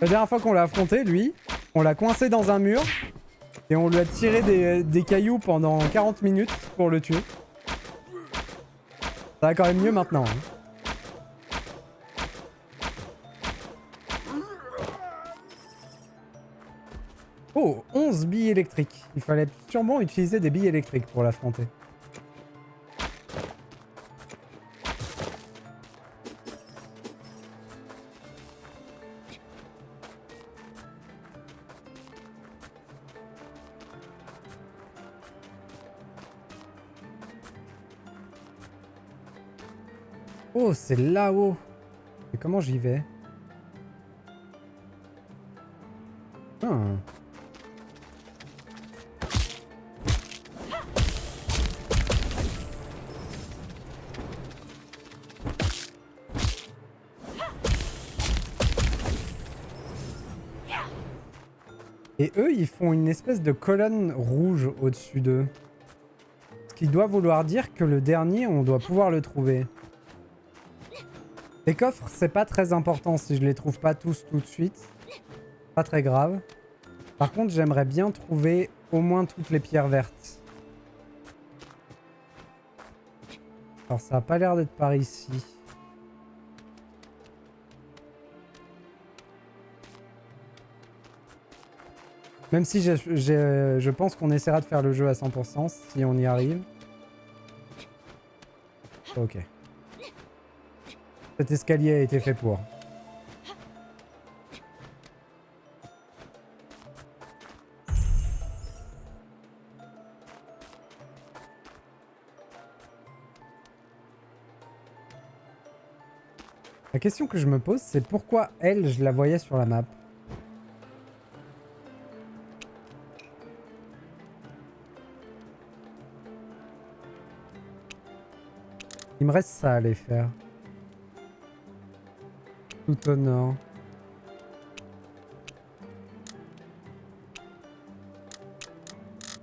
La dernière fois qu'on l'a affronté, lui, on l'a coincé dans un mur et on lui a tiré des cailloux pendant 40 minutes pour le tuer. Ça va quand même mieux maintenant. Hein. Oh, 11 billes électriques. Il fallait sûrement utiliser des billes électriques pour l'affronter. Oh, c'est là-haut. Et comment j'y vais? Ah. Et eux, ils font une espèce de colonne rouge au-dessus d'eux. qui doit vouloir dire que le dernier, on doit pouvoir le trouver. Les coffres, c'est pas très important si je les trouve pas tous tout de suite. Pas très grave. Par contre, j'aimerais bien trouver au moins toutes les pierres vertes. Alors, ça a pas l'air d'être par ici. Même si je pense qu'on essaiera de faire le jeu à 100% si on y arrive. Ok. Cet escalier a été fait pour. La question que je me pose, c'est pourquoi elle, je la voyais sur la map. Il me reste ça à aller faire. Tout au nord.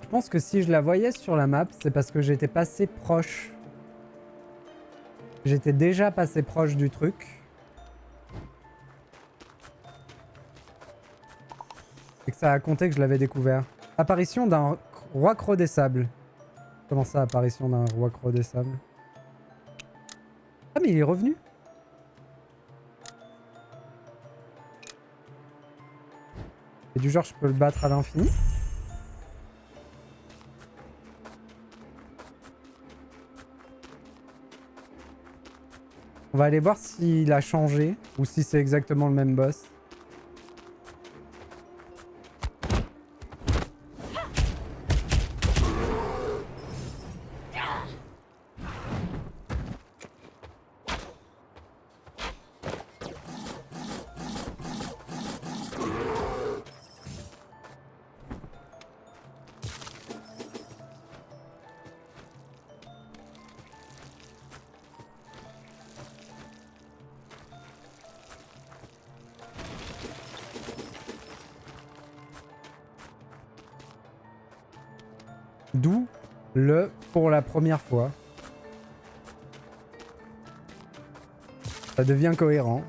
Je pense que si je la voyais sur la map, c'est parce que j'étais passé proche. J'étais déjà passé proche du truc. Et que ça a compté que je l'avais découvert. Apparition d'un roi croc des sables. Comment ça, apparition d'un roi croc des sables? Ah mais il est revenu. Et du genre je peux le battre à l'infini. On va aller voir s'il a changé ou si c'est exactement le même boss. D'où le pour la première fois. Ça devient cohérent.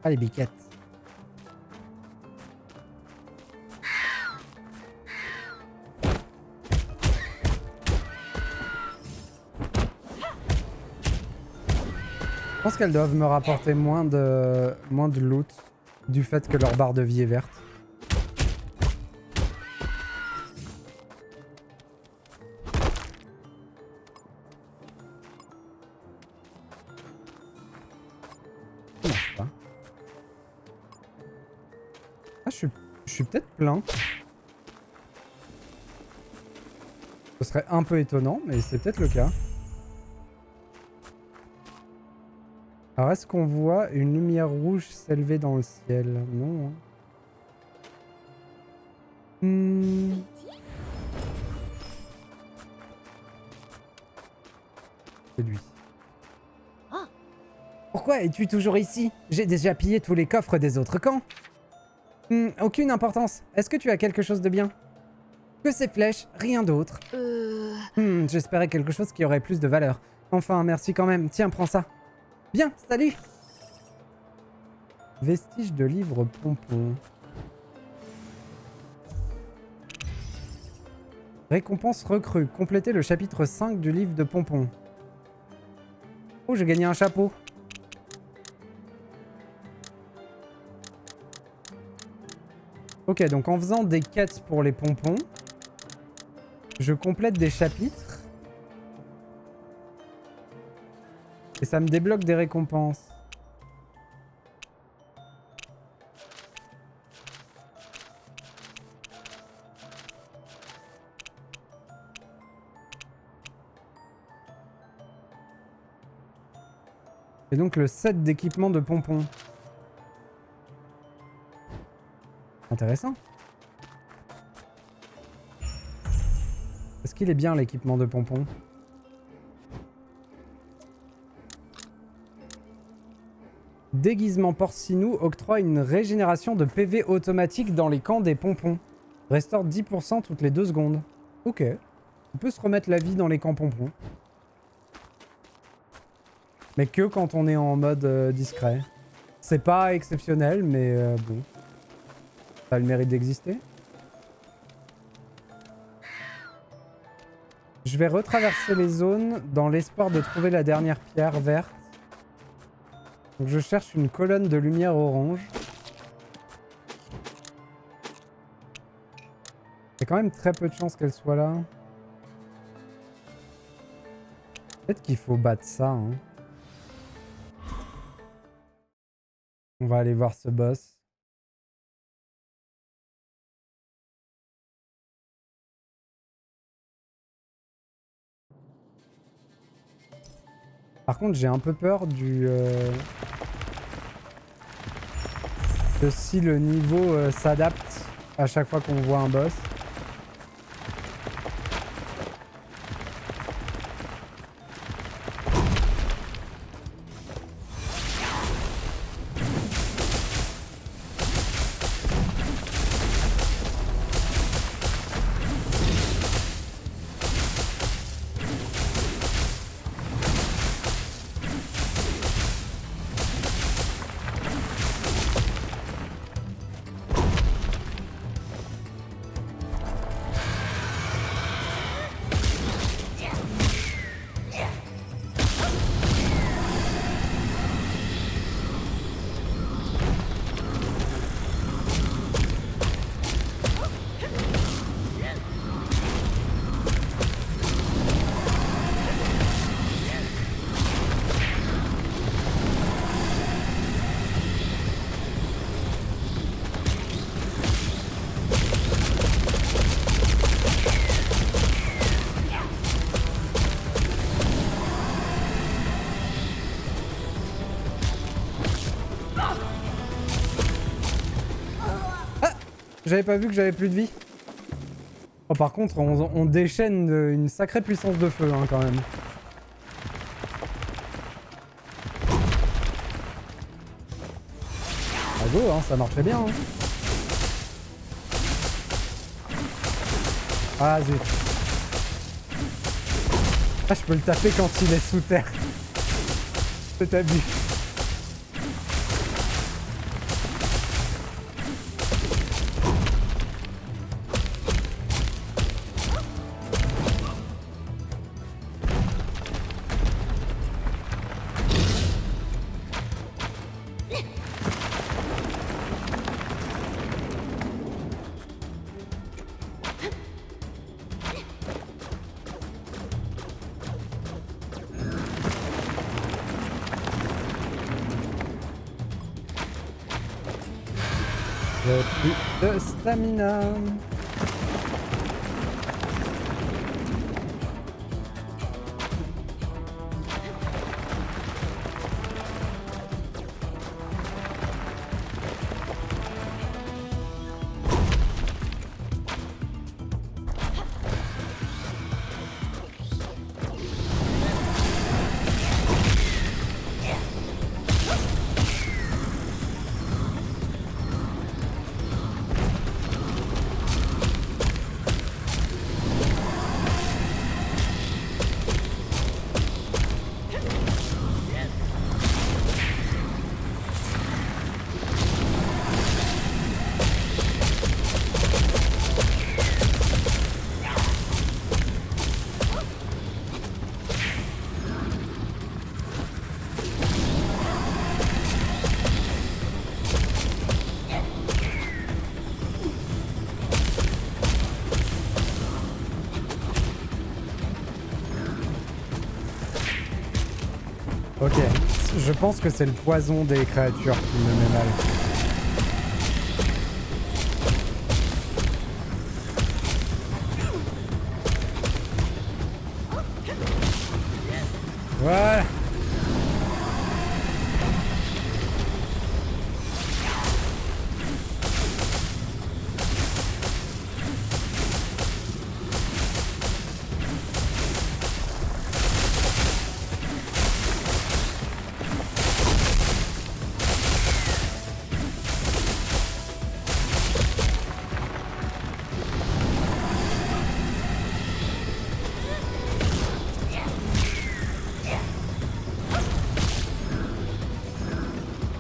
Ah les biquettes. Je pense qu'elles doivent me rapporter moins de loot du fait que leur barre de vie est verte. Ça marche pas. Ah, je suis peut-être plein. Ce serait un peu étonnant, mais c'est peut-être le cas. Alors, est-ce qu'on voit une lumière rouge s'élever dans le ciel? Non. C'est lui. Pourquoi es-tu toujours ici? J'ai déjà pillé tous les coffres des autres camps. Aucune importance. Est-ce que tu as quelque chose de bien? Que ces flèches, rien d'autre. J'espérais quelque chose qui aurait plus de valeur. Enfin, merci quand même. Tiens, prends ça. Bien, salut. Vestige de livre pompon. Récompense recrue. Complétez le chapitre 5 du livre de pompon. Oh, j'ai gagné un chapeau. Ok, donc en faisant des quêtes pour les pompons, je complète des chapitres. Et ça me débloque des récompenses. Et donc le set d'équipement de pompons. Intéressant. Est-ce qu'il est bien l'équipement de pompons? déguisement porcinou octroie une régénération de PV automatique dans les camps des pompons. Restaure 10% toutes les 2 secondes. Ok. On peut se remettre la vie dans les camps pompons. Mais que quand on est en mode discret. C'est pas exceptionnel, mais bon. Ça a le mérite d'exister. Je vais retraverser les zones dans l'espoir de trouver la dernière pierre verte. Donc je cherche une colonne de lumière orange. Il y a quand même très peu de chances qu'elle soit là. Peut-être qu'il faut battre ça. Hein. On va aller voir ce boss. Par contre, j'ai un peu peur du... de si le niveau s'adapte à chaque fois qu'on voit un boss. J'avais pas vu que j'avais plus de vie. Oh, par contre, on déchaîne une sacrée puissance de feu hein, quand même. Ah go, hein, ça marchait bien. Hein. Ah zut. Ah, je peux le taper quand il est sous terre. C'est abus. Plus de stamina. Ok, je pense que c'est le poison des créatures qui me met mal. Voilà.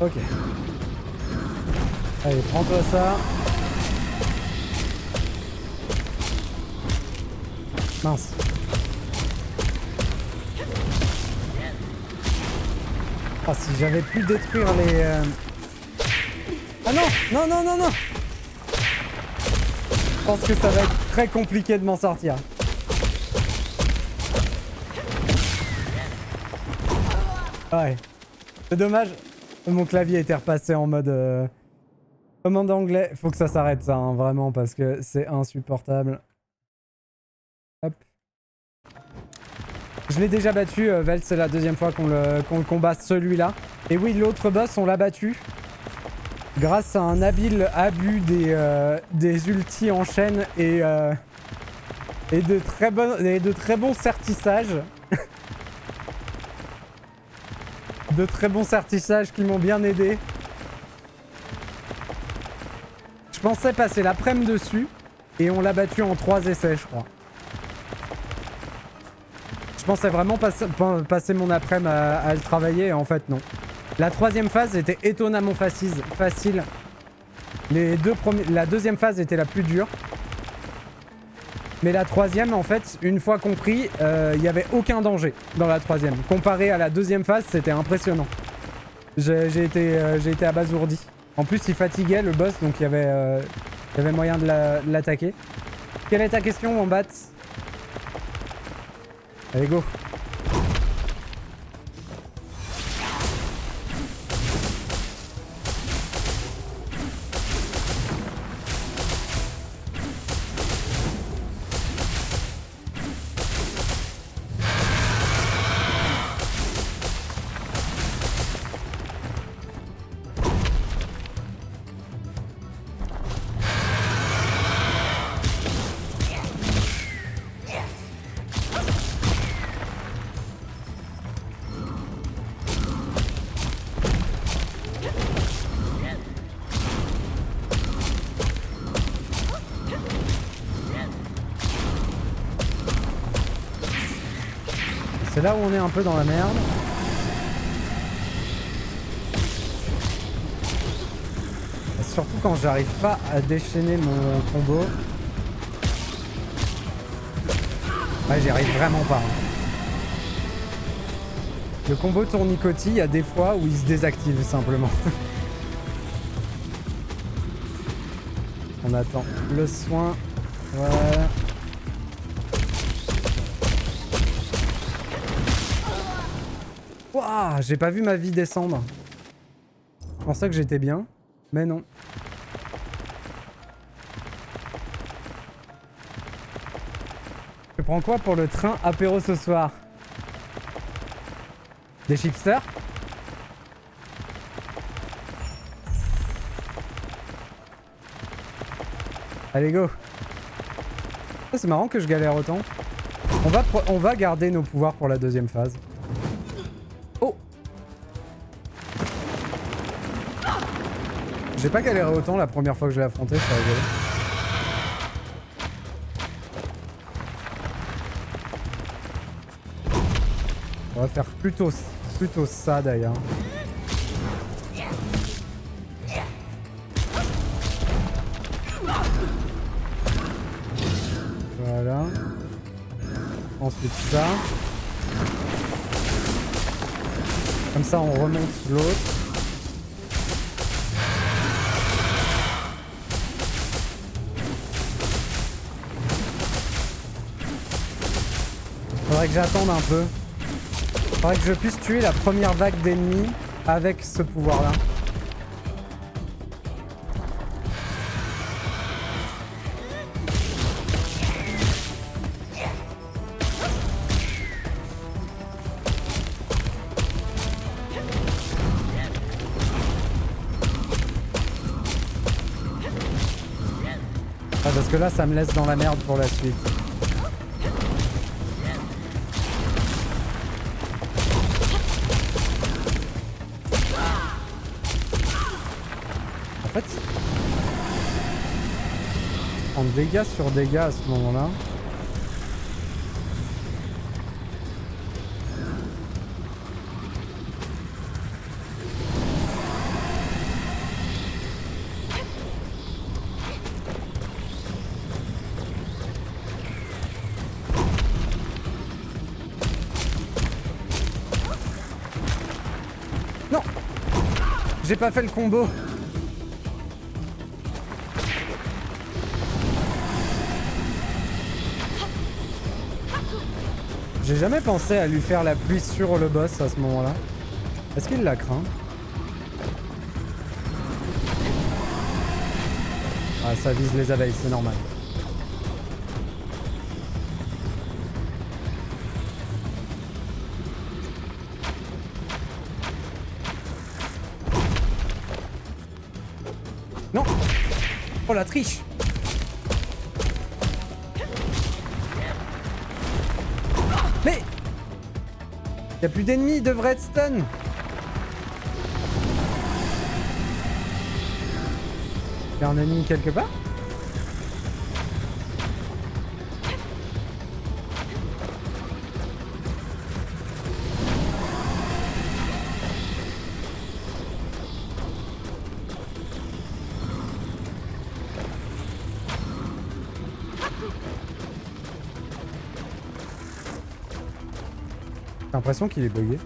Ok. Allez, prends-toi ça. Mince. Ah, si j'avais pu détruire les... Ah non! Non, non, non, non! Je pense que ça va être très compliqué de m'en sortir. Ouais. C'est dommage. Mon clavier était repassé en mode... commande anglais. Faut que ça s'arrête ça, hein, vraiment, parce que c'est insupportable. Hop. Je l'ai déjà battu, Velt, c'est la deuxième fois qu'on le combat celui-là. Et oui, l'autre boss, on l'a battu. Grâce à un habile abus des ultis en chaîne et de très bons certissages. De très bons certissages qui m'ont bien aidé. Je pensais passer l'après-midi dessus et on l'a battu en 3 essais, je crois. Je pensais vraiment passer mon après-midi à le travailler et en fait non. La troisième phase était étonnamment facile. La deuxième phase était la plus dure. Mais la troisième, en fait, une fois compris, il n'y avait aucun danger dans la troisième. Comparé à la deuxième phase, c'était impressionnant. J'ai été abasourdi. En plus, il fatiguait le boss, donc il y avait moyen de l'attaquer. Quelle est ta question, Wombat? Allez, go. C'est là où on est un peu dans la merde. Et surtout quand j'arrive pas à déchaîner mon combo. Ouais, j'y arrive vraiment pas. Le combo tournicotis, il y a des fois où il se désactive simplement. On attend le soin. Voilà. Wouah, j'ai pas vu ma vie descendre. Je pensais que j'étais bien, mais non. Je prends quoi pour le train apéro ce soir? Des chipsters? Allez, go. C'est marrant que je galère autant. On va garder nos pouvoirs pour la deuxième phase. Oh! J'ai pas galéré autant la première fois que je l'ai affronté, c'est rigolo. On va faire plutôt ça d'ailleurs. Voilà. Ensuite ça. Comme ça on remonte l'autre. Faudrait que j'attende un peu. Faudrait que je puisse tuer la première vague d'ennemis avec ce pouvoir-là. Ah, parce que là, ça me laisse dans la merde pour la suite. En fait, en dégâts sur dégâts à ce moment-là. J'ai pas fait le combo. J'ai jamais pensé à lui faire la pluie sur le boss à ce moment-là. Est-ce qu'il la craint? Ah, ça vise les abeilles, c'est normal. Non! Oh la triche! Mais! Y'a plus d'ennemis, il devrait être stun! Y'a un ennemi quelque part? J'ai l'impression qu'il est bugué.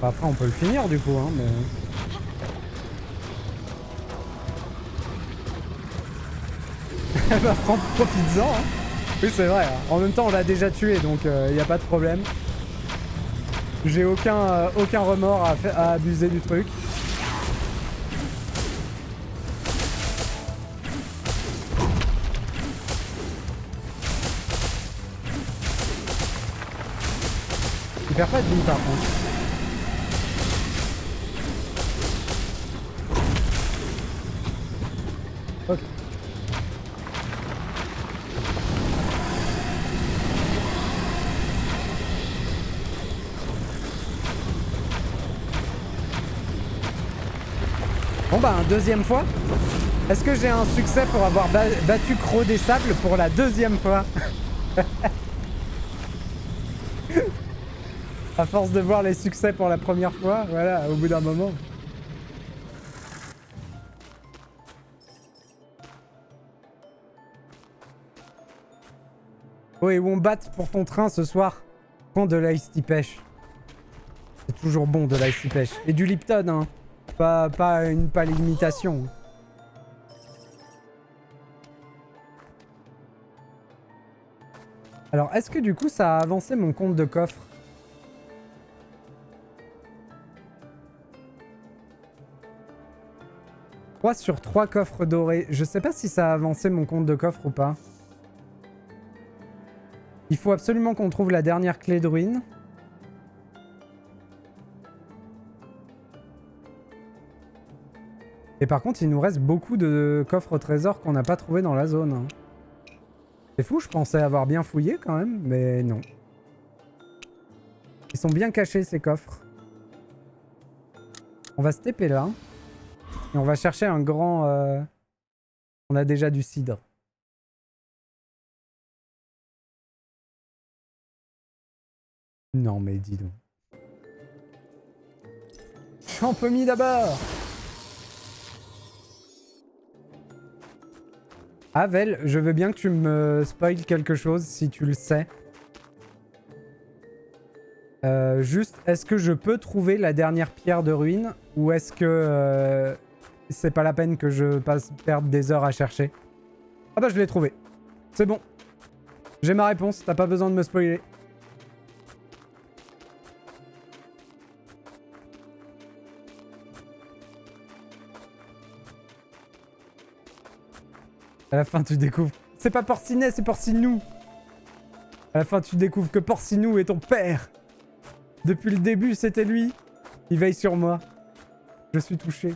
Bah après on peut le finir du coup hein mais... Bah profites-en hein. Oui c'est vrai, en même temps on l'a déjà tué donc y a pas de problème. J'ai aucun remords à abuser du truc. Il perd pas de vie par contre. Ok. Bon bah, deuxième fois. Est-ce que j'ai un succès pour avoir battu Croc des Sables pour la deuxième fois? À force de voir les succès pour la première fois, voilà, au bout d'un moment. Oh, et Wombat pour ton train ce soir. Prends de l'ice tea pêche. C'est toujours bon de l'ice tea pêche. Et du Lipton, hein. Pas l'imitation. Alors, est-ce que du coup, ça a avancé mon compte de coffre? Sur 3 coffres dorés. Je sais pas si ça a avancé mon compte de coffre ou pas. Il faut absolument qu'on trouve la dernière clé de ruine. Et par contre, il nous reste beaucoup de coffres au trésor qu'on n'a pas trouvé dans la zone. Hein. C'est fou, je pensais avoir bien fouillé quand même, mais non. Ils sont bien cachés ces coffres. On va se taper là. Et on va chercher un grand... On a déjà du cidre. Non mais dis donc. Champomie d'abord. Avel, je veux bien que tu me spoil quelque chose si tu le sais. Juste, est-ce que je peux trouver la dernière pierre de ruine ou est-ce que c'est pas la peine que je perdre des heures à chercher? Ah bah je l'ai trouvé. C'est bon. J'ai ma réponse, t'as pas besoin de me spoiler. À la fin, tu découvres... C'est pas Porcinet, c'est Porcinou. À la fin, tu découvres que Porcinou est ton père. Depuis le début, c'était lui. Il veille sur moi. Je suis touché.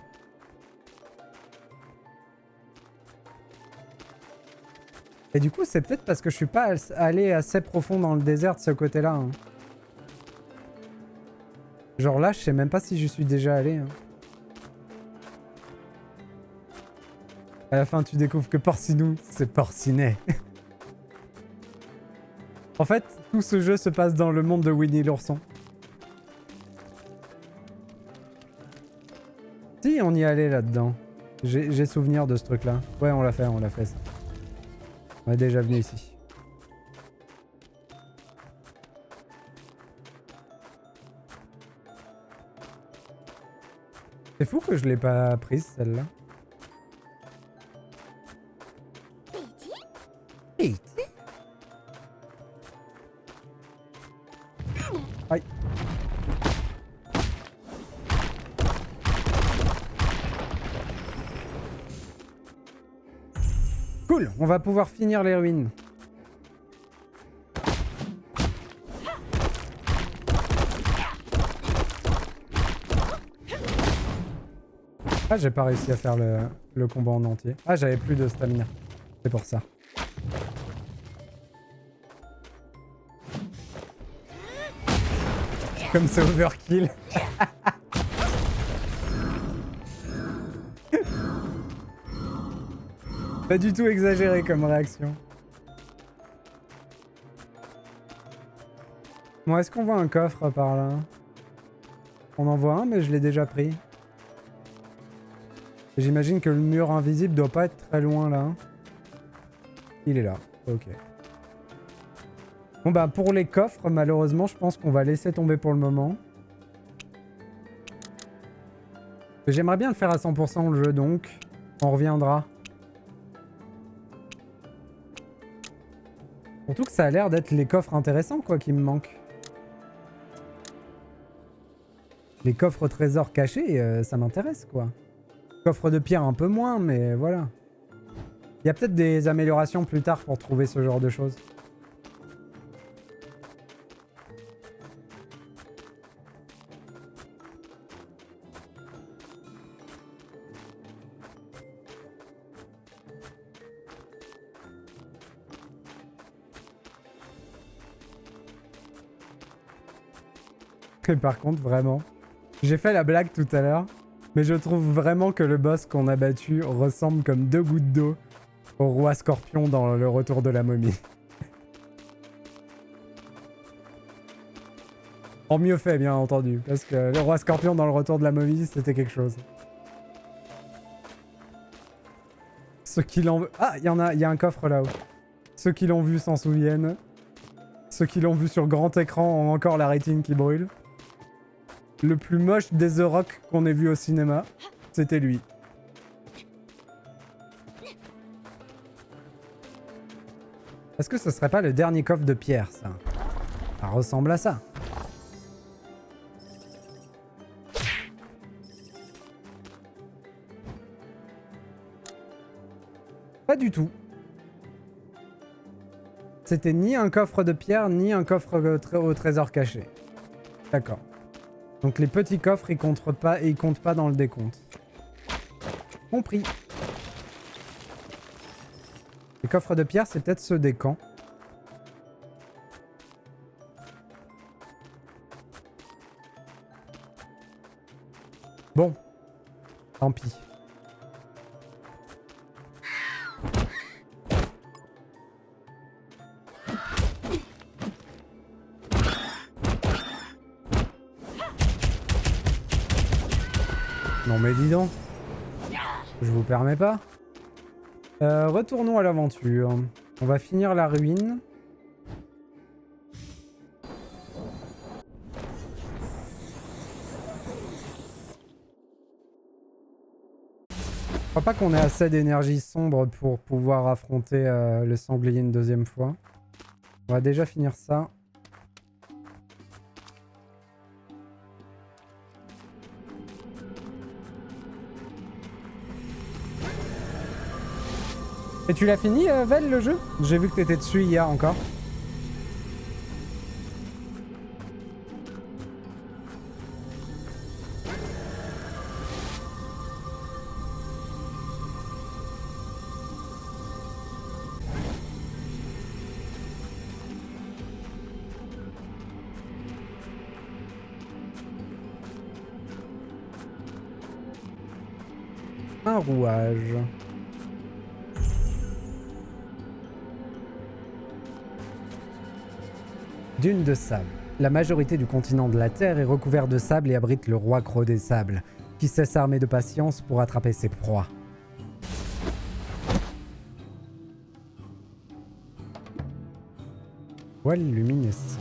Et du coup, c'est peut-être parce que je suis pas allé assez profond dans le désert de ce côté-là. Hein. Genre là, je sais même pas si je suis déjà allé. Hein. À la fin, tu découvres que Porcinou, c'est Porcinet. En fait, tout ce jeu se passe dans le monde de Winnie l'ourson. Si, on y allait là-dedans. J'ai souvenir de ce truc-là. Ouais, on l'a fait ça. On est déjà venu ici. C'est fou que je l'ai pas prise celle-là. Aïe. Cool, on va pouvoir finir les ruines. Ah, j'ai pas réussi à faire le combat en entier. Ah, j'avais plus de stamina. C'est pour ça. Comme c'est overkill. Pas du tout exagéré comme réaction. Bon, est-ce qu'on voit un coffre par là? On en voit un, mais je l'ai déjà pris. J'imagine que le mur invisible doit pas être très loin là. Il est là, ok. Bon bah pour les coffres, malheureusement, je pense qu'on va laisser tomber pour le moment. J'aimerais bien le faire à 100% le jeu, donc on reviendra. Surtout que ça a l'air d'être les coffres intéressants quoi qui me manquent. Les coffres trésors cachés, ça m'intéresse quoi. Coffre de pierre un peu moins, mais voilà. Il y a peut-être des améliorations plus tard pour trouver ce genre de choses. Et par contre, vraiment, j'ai fait la blague tout à l'heure, mais je trouve vraiment que le boss qu'on a battu ressemble comme deux gouttes d'eau au roi scorpion dans le retour de la momie. En mieux fait, bien entendu, parce que le roi scorpion dans le retour de la momie, c'était quelque chose. Ceux qui l'ont... Ah, il y a un coffre là-haut. Ceux qui l'ont vu s'en souviennent. Ceux qui l'ont vu sur grand écran ont encore la rétine qui brûle. Le plus moche des The Rock qu'on ait vu au cinéma, c'était lui. Est-ce que ce serait pas le dernier coffre de pierre, ça? Ça ressemble à ça. Pas du tout. C'était ni un coffre de pierre, ni un coffre au trésor caché. D'accord. Donc les petits coffres, ils comptent pas dans le décompte. Compris. Les coffres de pierre, c'est peut-être ceux des camps. Bon. Tant pis. Non mais dis donc. Je vous permets pas. Retournons à l'aventure. On va finir la ruine. Je crois pas qu'on ait assez d'énergie sombre pour pouvoir affronter le sanglier une deuxième fois. On va déjà finir ça. Et tu l'as fini, Vel, le jeu? J'ai vu que t'étais dessus hier encore. Un rouage. Dune de sable. La majorité du continent de la Terre est recouvert de sable et abrite le roi Croc des sables, qui sait s'armer de patience pour attraper ses proies. Voile luminescent.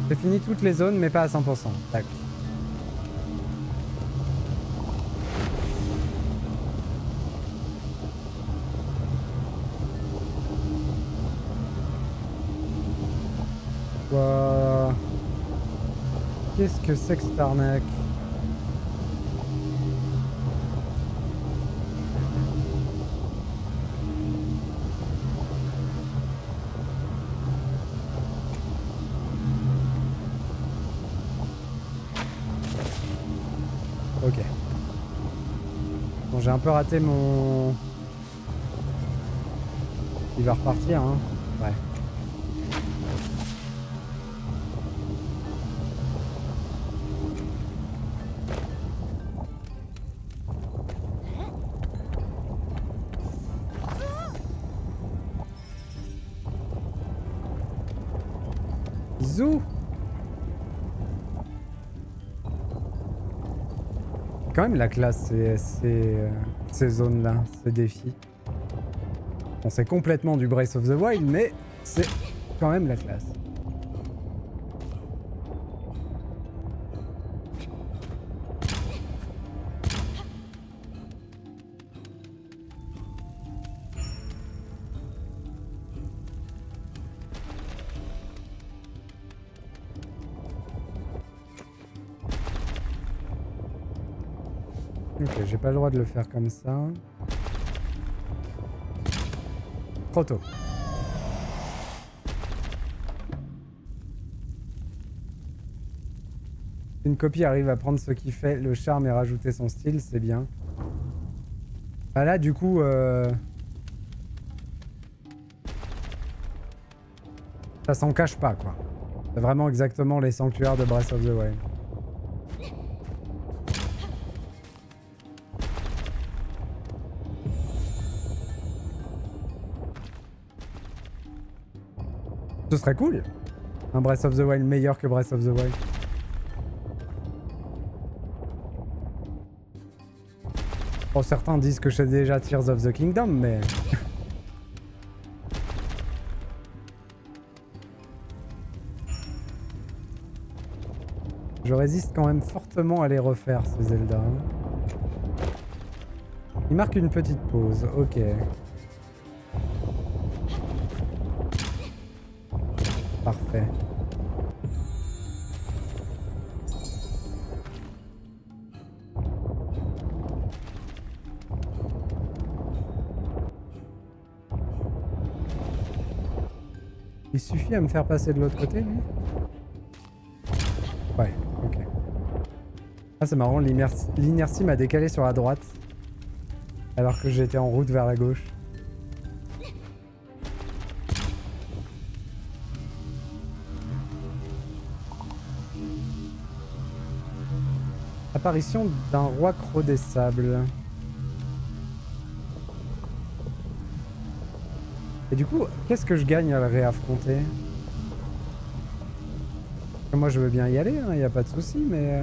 J'ai fini toutes les zones, mais pas à 100%. Tac. Quoi? Qu'est-ce que c'est que cette arnaque? Ok. Bon, j'ai un peu raté mon... Il va repartir, hein. Ouais. Bisous. Quand même la classe, ces zones-là, ces défis. Bon, c'est complètement du Breath of the Wild, mais c'est quand même la classe. Ok, j'ai pas le droit de le faire comme ça. Trop tôt. Une copie arrive à prendre ce qui fait le charme et rajouter son style, c'est bien. Bah là, du coup... Ça s'en cache pas, quoi. C'est vraiment exactement les sanctuaires de Breath of the Wild. Ce serait cool. Un Breath of the Wild meilleur que Breath of the Wild. Bon, certains disent que c'est déjà Tears of the Kingdom, mais... Je résiste quand même fortement à les refaire, ces Zelda. Il marque une petite pause, ok. Parfait. Il suffit à me faire passer de l'autre côté, lui? Ouais, ok. Ah, c'est marrant, l'inertie m'a décalé sur la droite. Alors que j'étais en route vers la gauche. Apparition d'un roi croc des sables. Et du coup, qu'est-ce que je gagne à le réaffronter? Moi je veux bien y aller, y a pas de souci, mais...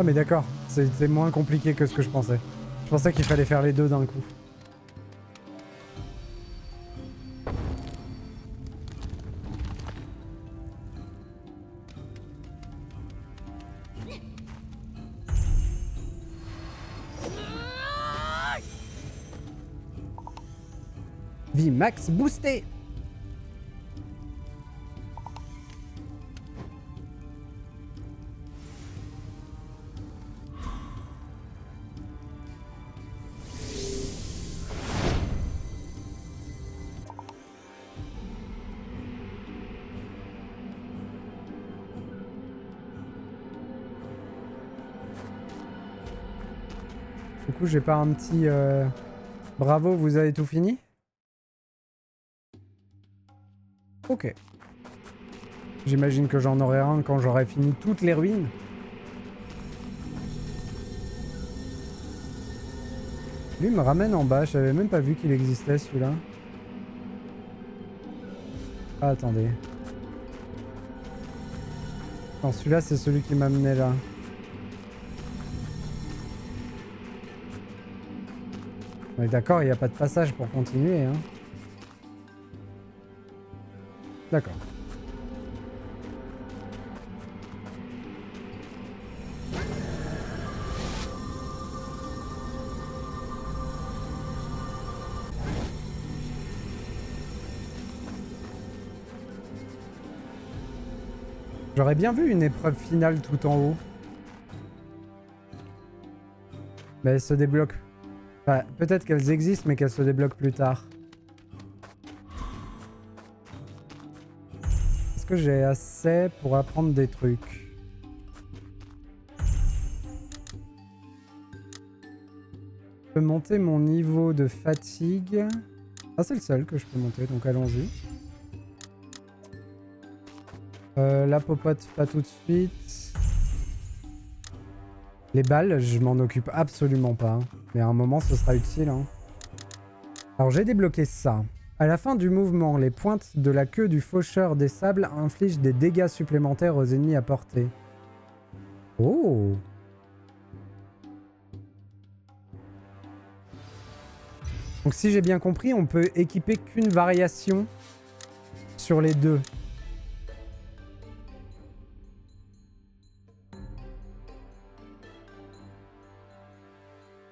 Ah mais d'accord, c'est moins compliqué que ce que je pensais. Je pensais qu'il fallait faire les deux d'un coup. Vie max boostée. Du coup, j'ai pas un petit Bravo, vous avez tout fini? Ok. J'imagine que j'en aurai un quand j'aurai fini toutes les ruines. Lui me ramène en bas, j'avais même pas vu qu'il existait celui-là. Ah, attendez. Non, celui-là c'est celui qui m'a mené là. On est d'accord, il n'y a pas de passage pour continuer, hein. D'accord. J'aurais bien vu une épreuve finale tout en haut. Mais elle se débloque. Enfin, peut-être qu'elles existent, mais qu'elles se débloquent plus tard. Est-ce que j'ai assez pour apprendre des trucs? Je peux monter mon niveau de fatigue. Ah, c'est le seul que je peux monter, donc allons-y. La popote, pas tout de suite. Les balles, je m'en occupe absolument pas. Mais à un moment, ce sera utile. Hein. Alors, j'ai débloqué ça. À la fin du mouvement, les pointes de la queue du faucheur des sables infligent des dégâts supplémentaires aux ennemis à portée. Oh! Donc si j'ai bien compris, on peut équiper qu'une variation sur les deux.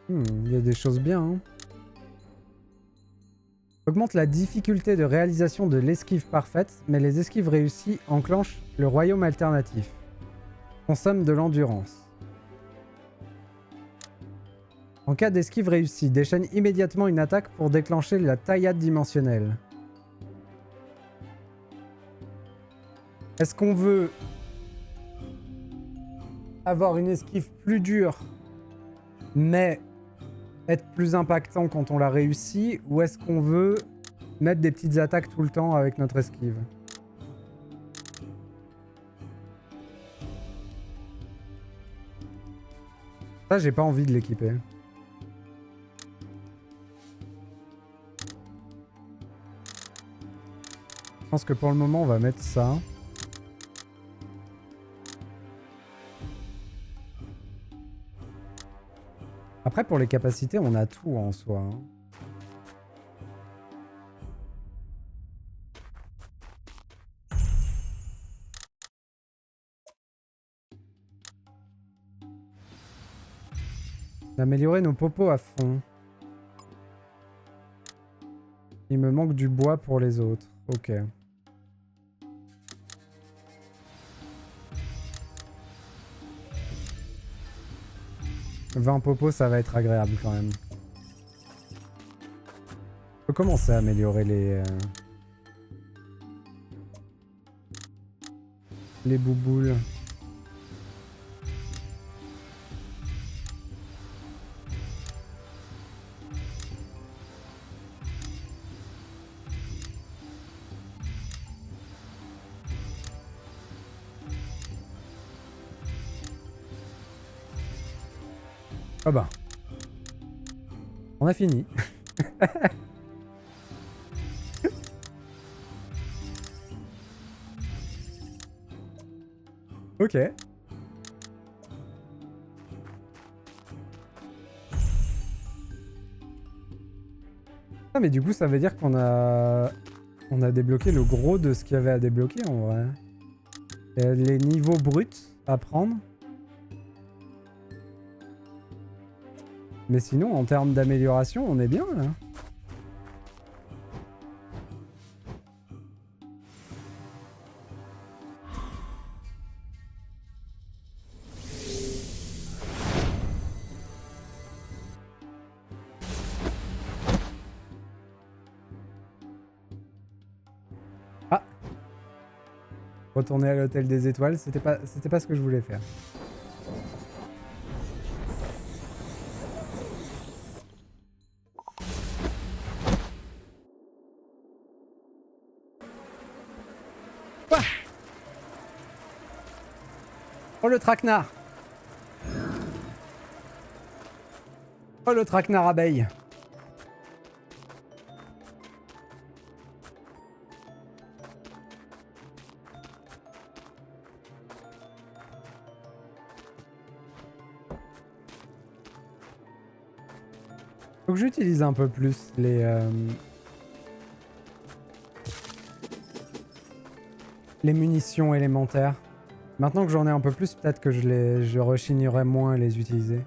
Il y a des choses bien. Hein. Augmente la difficulté de réalisation de l'esquive parfaite, mais les esquives réussies enclenchent le royaume alternatif. Consomme de l'endurance. En cas d'esquive réussie, déchaîne immédiatement une attaque pour déclencher la taillade dimensionnelle. Est-ce qu'on veut avoir une esquive plus dure, mais être plus impactant quand on l'a réussi, ou est-ce qu'on veut mettre des petites attaques tout le temps avec notre esquive? Ça, j'ai pas envie de l'équiper. Je pense que pour le moment, on va mettre ça. Après, pour les capacités, on a tout en soi. Hein. Améliorer nos popos à fond. Il me manque du bois pour les autres. Ok. « 20 popos, ça va être agréable quand même. » Je peux commencer à améliorer les bouboules. Ah bah. On a fini. Ok. Ah mais du coup ça veut dire qu'on a... On a débloqué le gros de ce qu'il y avait à débloquer en vrai. Et les niveaux bruts à prendre. Mais sinon, en termes d'amélioration, on est bien là. Ah! Retourner à l'hôtel des étoiles, c'était pas ce que je voulais faire. Oh le traquenard. Oh le traquenard abeille. Faut que j'utilise un peu plus les munitions élémentaires. Maintenant que j'en ai un peu plus, peut-être que je rechignerai moins à les utiliser.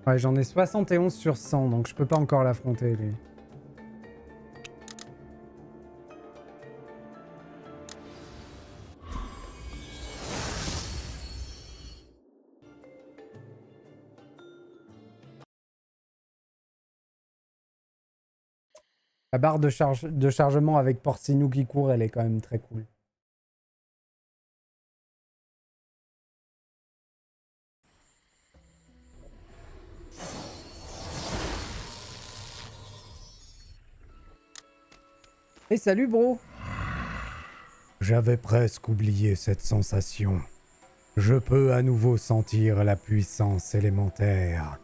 Ouais, j'en ai 71 sur 100, donc je peux pas encore l'affronter, lui. La barre de chargement avec Porcinou qui court, elle est quand même très cool. Et salut bro! J'avais presque oublié cette sensation. Je peux à nouveau sentir la puissance élémentaire.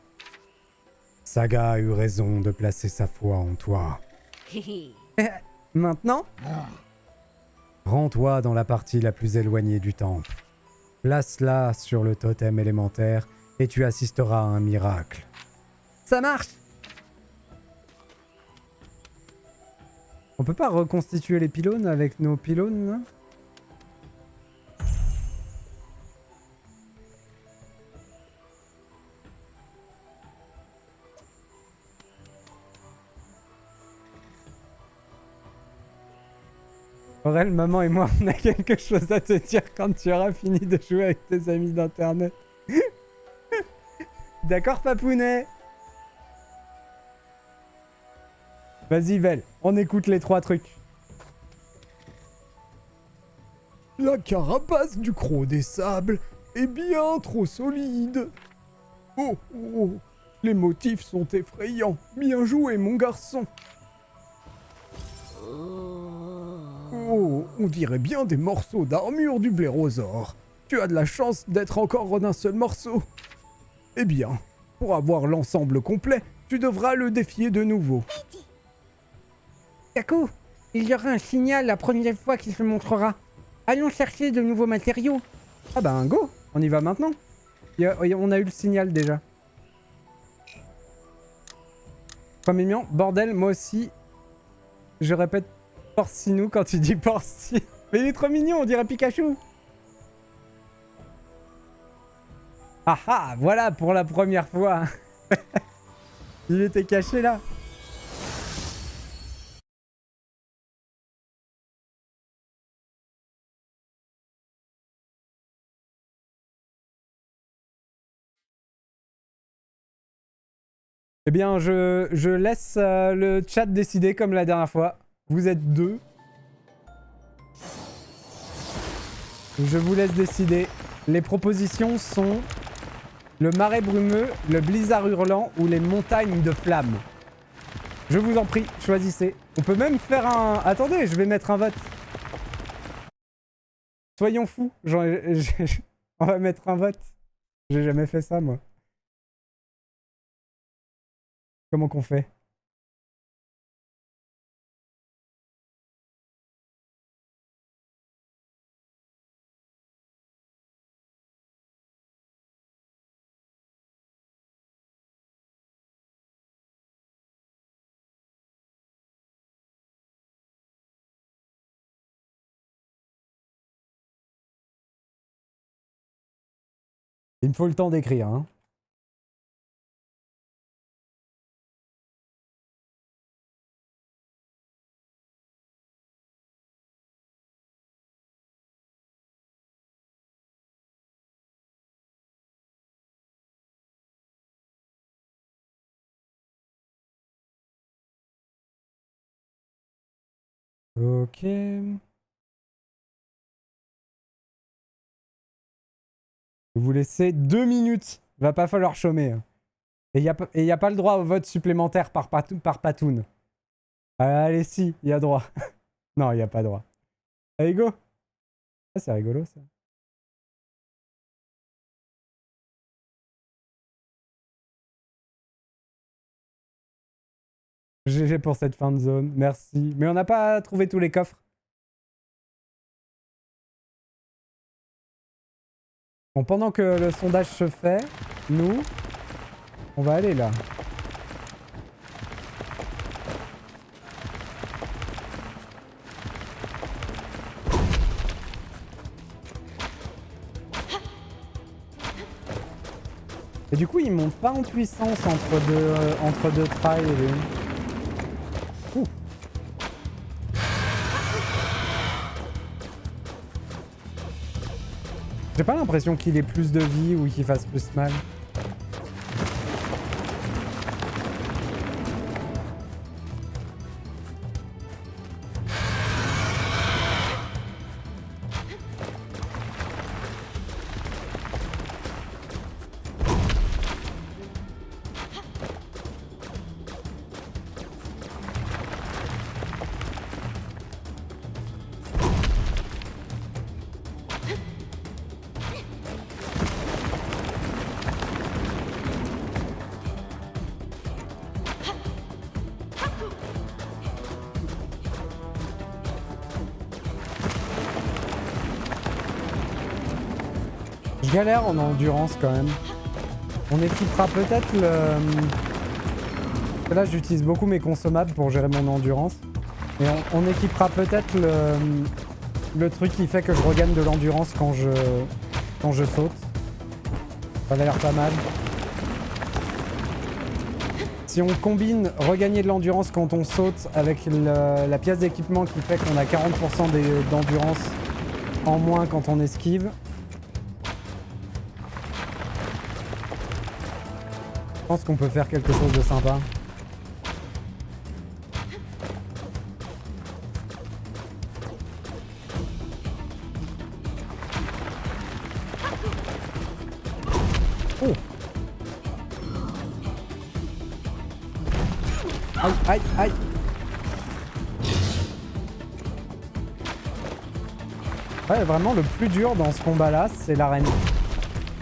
Saga a eu raison de placer sa foi en toi. Maintenant? Rends-toi dans la partie la plus éloignée du temple. Place-la sur le totem élémentaire et tu assisteras à un miracle. Ça marche! On peut pas reconstituer les pylônes avec nos pylônes, là? Aurel, maman et moi, on a quelque chose à te dire quand tu auras fini de jouer avec tes amis d'internet. D'accord, papounet? Vas-y, Vel, on écoute les 3 trucs. La carapace du croc des sables est bien trop solide. Oh, oh, les motifs sont effrayants. Bien joué, mon garçon. Oh, on dirait bien des morceaux d'armure du blairosaure. Tu as de la chance d'être encore d'un seul morceau. Eh bien, pour avoir l'ensemble complet, tu devras le défier de nouveau. Kaku, il y aura un signal la première fois qu'il se montrera. Allons chercher de nouveaux matériaux. Ah ben go, on y va maintenant. On a eu le signal déjà. Pas mignon, bordel, moi aussi. Je répète Porcinou quand tu dis Porci. Mais il est trop mignon, on dirait Pikachu. Ah ah, voilà pour la première fois. Il était caché là. Eh bien, je laisse le chat décider comme la dernière fois. Vous êtes 2. Je vous laisse décider. Les propositions sont le marais brumeux, le blizzard hurlant ou les montagnes de flammes. Je vous en prie, choisissez. On peut même faire un... Attendez, je vais mettre un vote. Soyons fous. On va mettre un vote. J'ai jamais fait ça, moi. Comment qu'on fait? Il me faut le temps d'écrire, hein. Ok. Vous laissez 2 minutes. Va pas falloir chômer. Et il n'y a pas le droit au vote supplémentaire par Patoun. Allez, si, il y a droit. Non, il n'y a pas droit. Allez, go. Ah, c'est rigolo, ça. GG pour cette fin de zone. Merci. Mais on n'a pas trouvé tous les coffres. Bon, pendant que le sondage se fait, nous, on va aller là. Et du coup, il monte pas en puissance entre deux trails. Ouh. J'ai pas l'impression qu'il ait plus de vie ou qu'il fasse plus mal. Je galère en endurance quand même. On équipera peut-être le... Là j'utilise beaucoup mes consommables pour gérer mon endurance. Et on équipera peut-être le truc qui fait que je regagne de l'endurance quand je saute. Ça avait l'air pas mal. Si on combine regagner de l'endurance quand on saute avec la pièce d'équipement qui fait qu'on a 40% d'endurance en moins quand on esquive, je pense qu'on peut faire quelque chose de sympa. Oh! Aïe, aïe, aïe! Ouais, vraiment, le plus dur dans ce combat-là, c'est l'arène.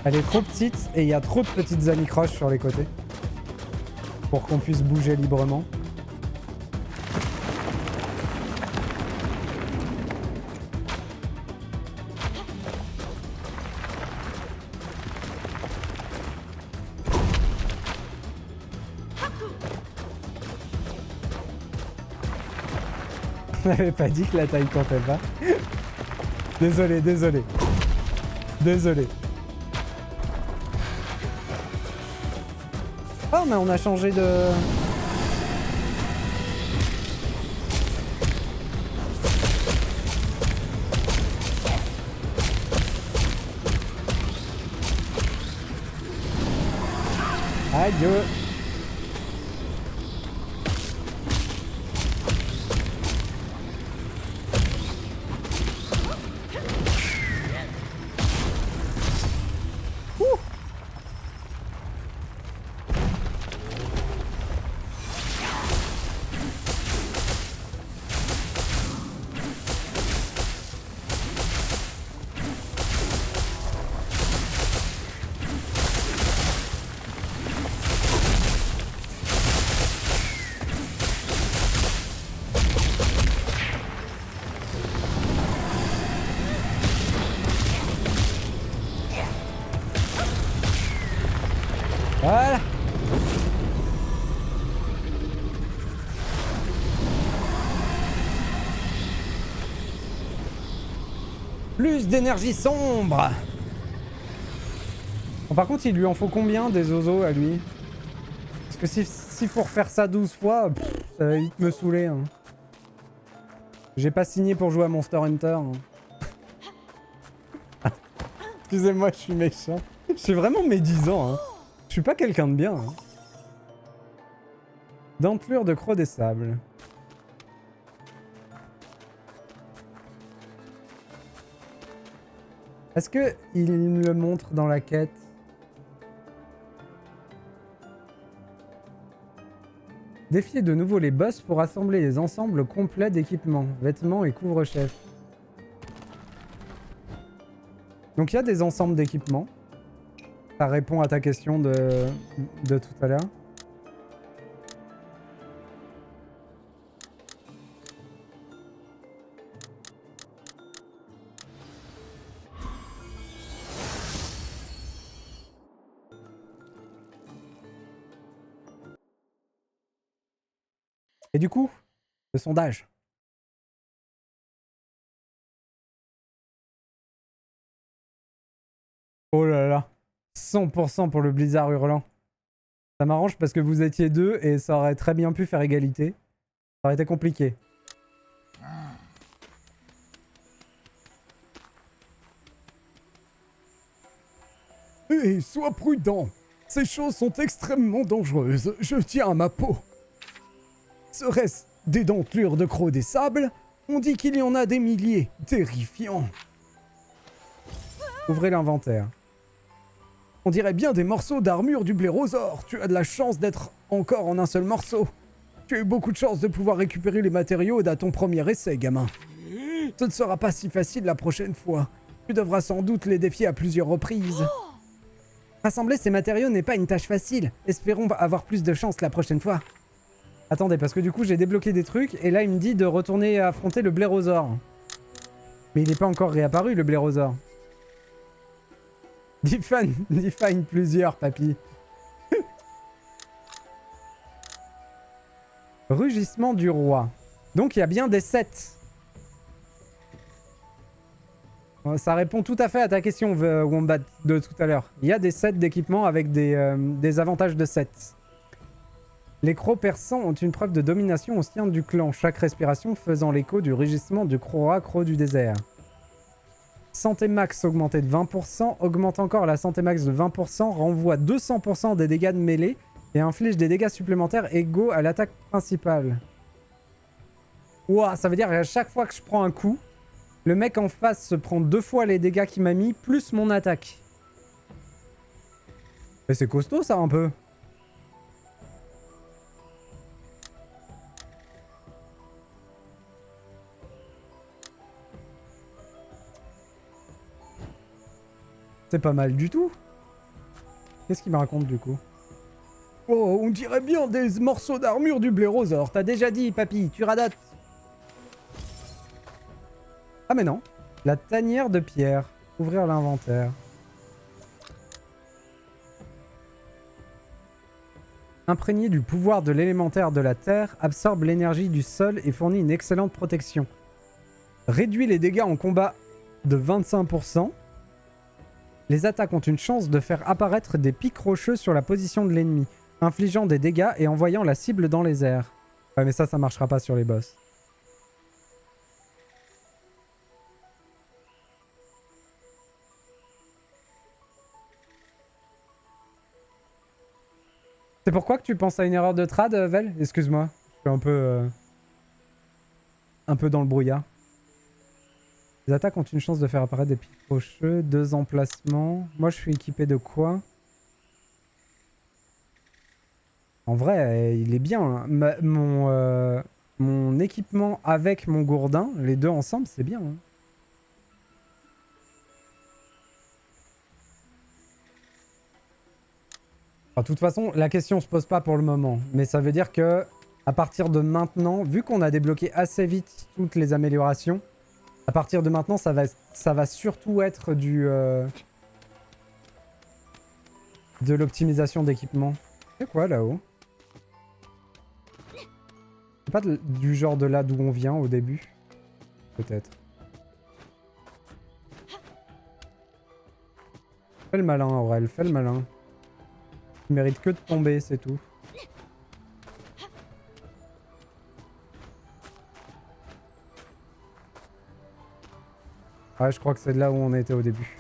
Elle est trop petite et il y a trop de petites anicroches sur les côtés. Pour qu'on puisse bouger librement. On n'avait pas dit que la taille comptait pas. Désolé, désolé. Désolé. Oh, mais on a changé de... Aïe! Voilà. Plus d'énergie sombre. Bon, par contre, il lui en faut combien des oiseaux à lui? Parce que s'il faut refaire ça 12 fois, ça va vite me saouler. Hein. J'ai pas signé pour jouer à Monster Hunter. Hein. Excusez-moi, je suis méchant. Je suis vraiment médisant. Hein. Je suis pas quelqu'un de bien. Hein. Dentelure de croc des sables. Est-ce que il me le montre dans la quête? Défiez de nouveau les boss pour assembler les ensembles complets d'équipements, vêtements et couvre-chefs. Donc il y a des ensembles d'équipements. Ça répond à ta question de tout à l'heure. Et du coup, le sondage. Oh là là. 100% pour le blizzard hurlant. Ça m'arrange parce que vous étiez deux et ça aurait très bien pu faire égalité. Ça aurait été compliqué. Hé, sois prudent. Ces choses sont extrêmement dangereuses. Je tiens à ma peau. Serait-ce des dentelures de crocs des sables? On dit qu'il y en a des milliers. Terrifiant. Ouvrez l'inventaire. On dirait bien des morceaux d'armure du blérosaure. Tu as de la chance d'être encore en un seul morceau. Tu as eu beaucoup de chance de pouvoir récupérer les matériaux à ton premier essai, gamin. Ce ne sera pas si facile la prochaine fois. Tu devras sans doute les défier à plusieurs reprises. Rassembler ces matériaux n'est pas une tâche facile. Espérons avoir plus de chance la prochaine fois. Attendez, parce que du coup j'ai débloqué des trucs et là il me dit de retourner affronter le blérosaure. Mais il n'est pas encore réapparu le blérosaure. Define plusieurs, papy. Rugissement du roi. Donc il y a bien des sets. Ça répond tout à fait à ta question, Wombat, de tout à l'heure. Il y a des sets d'équipement avec des avantages de sets. Les crocs persans ont une preuve de domination au sein du clan, chaque respiration faisant l'écho du rugissement du croc du désert. Santé max augmentée de 20%, augmente encore la santé max de 20%, renvoie 200% des dégâts de mêlée et inflige des dégâts supplémentaires égaux à l'attaque principale. Ouah, ça veut dire qu'à chaque fois que je prends un coup, le mec en face se prend 2 fois les dégâts qu'il m'a mis, plus mon attaque. Mais c'est costaud ça un peu. C'est pas mal du tout. Qu'est-ce qu'il me raconte du coup? Oh, on dirait bien des morceaux d'armure du blérosaure. T'as déjà dit, papy, tu radotes. Ah mais non. La tanière de pierre. Ouvrir l'inventaire. Imprégné du pouvoir de l'élémentaire de la terre, absorbe l'énergie du sol et fournit une excellente protection. Réduit les dégâts en combat de 25%. Les attaques ont une chance de faire apparaître des pics rocheux sur la position de l'ennemi, infligeant des dégâts et envoyant la cible dans les airs. Ouais mais ça marchera pas sur les boss. C'est pourquoi que tu penses à une erreur de trad, Vel? Excuse-moi, je suis un peu dans le brouillard. Les attaques ont une chance de faire apparaître des pics rocheux, 2 emplacements. Moi, je suis équipé de quoi? En vrai, il est bien. Hein. Mon équipement avec mon gourdin, les deux ensemble, c'est bien. Hein. Enfin, de toute façon, la question se pose pas pour le moment. Mais ça veut dire que à partir de maintenant, vu qu'on a débloqué assez vite toutes les améliorations, à partir de maintenant, ça va surtout être de l'optimisation d'équipement. C'est quoi là-haut? C'est pas du genre de là d'où on vient au début? Peut-être. Fais le malin, Aurel, fais le malin. Tu mérites que de tomber, c'est tout. Ouais, je crois que c'est de là où on était au début.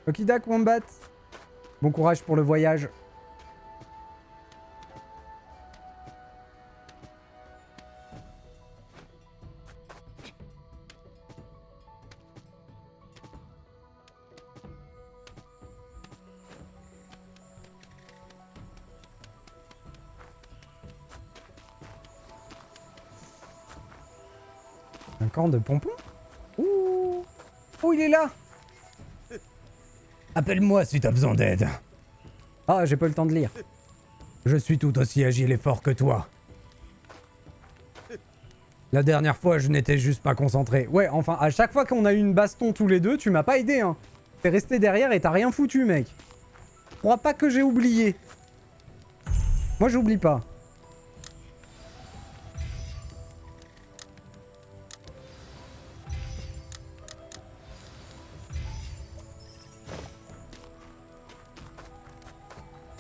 Okidak, Wombat. Bon courage pour le voyage. Un camp de pompons? Ouh. Oh, il est là. Appelle-moi si t'as besoin d'aide. Ah, j'ai pas eu le temps de lire. Je suis tout aussi agile et fort que toi. La dernière fois, je n'étais juste pas concentré. Ouais, enfin, à chaque fois qu'on a eu une baston tous les deux, tu m'as pas aidé, hein. T'es resté derrière et t'as rien foutu, mec. Crois pas que j'ai oublié. Moi, j'oublie pas.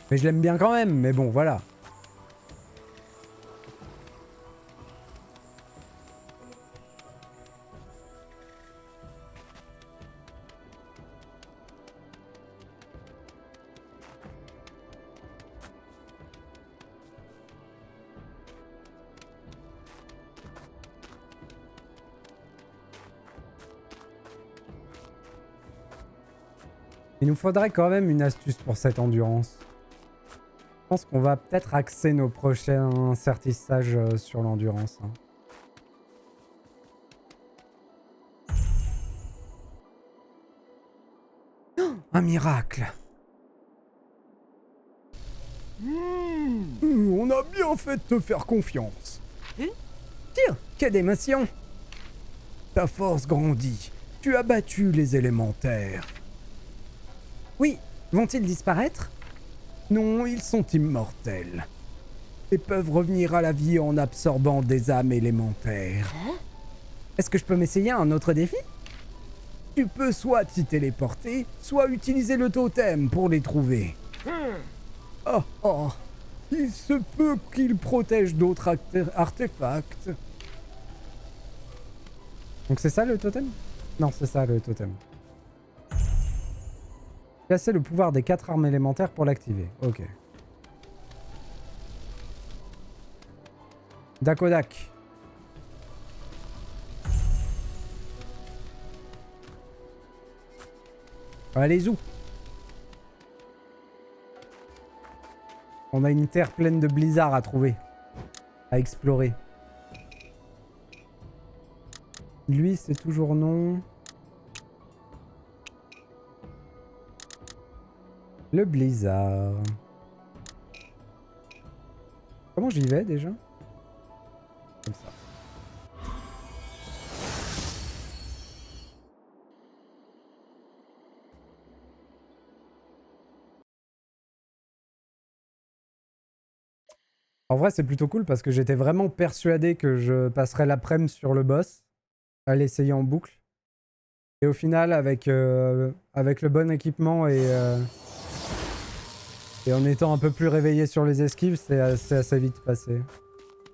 Mais je l'aime bien quand même, mais bon, voilà. Il nous faudrait quand même une astuce pour cette endurance. Je pense qu'on va peut-être axer nos prochains certissages sur l'endurance. Hein. Oh, un miracle. On a bien fait de te faire confiance. Tiens, quelle émotion! Ta force grandit. Tu as battu les élémentaires. Oui, vont-ils disparaître? Non, ils sont immortels. Et peuvent revenir à la vie en absorbant des âmes élémentaires. Est-ce que je peux m'essayer à un autre défi? Tu peux soit t'y téléporter, soit utiliser le totem pour les trouver. Oh, oh. Il se peut qu'ils protègent d'autres artefacts. Donc c'est ça le totem? Non, c'est ça le totem. Casser le pouvoir des 4 armes élémentaires pour l'activer. Ok. Dakodak. Allez, où? On a une terre pleine de blizzards à trouver. À explorer. Lui, c'est toujours non. Le blizzard. Comment j'y vais déjà? Comme ça. En vrai, c'est plutôt cool parce que j'étais vraiment persuadé que je passerais l'après-midi sur le boss, à l'essayer en boucle. Et au final, avec le bon équipement et en étant un peu plus réveillé sur les esquives, c'est assez vite passé.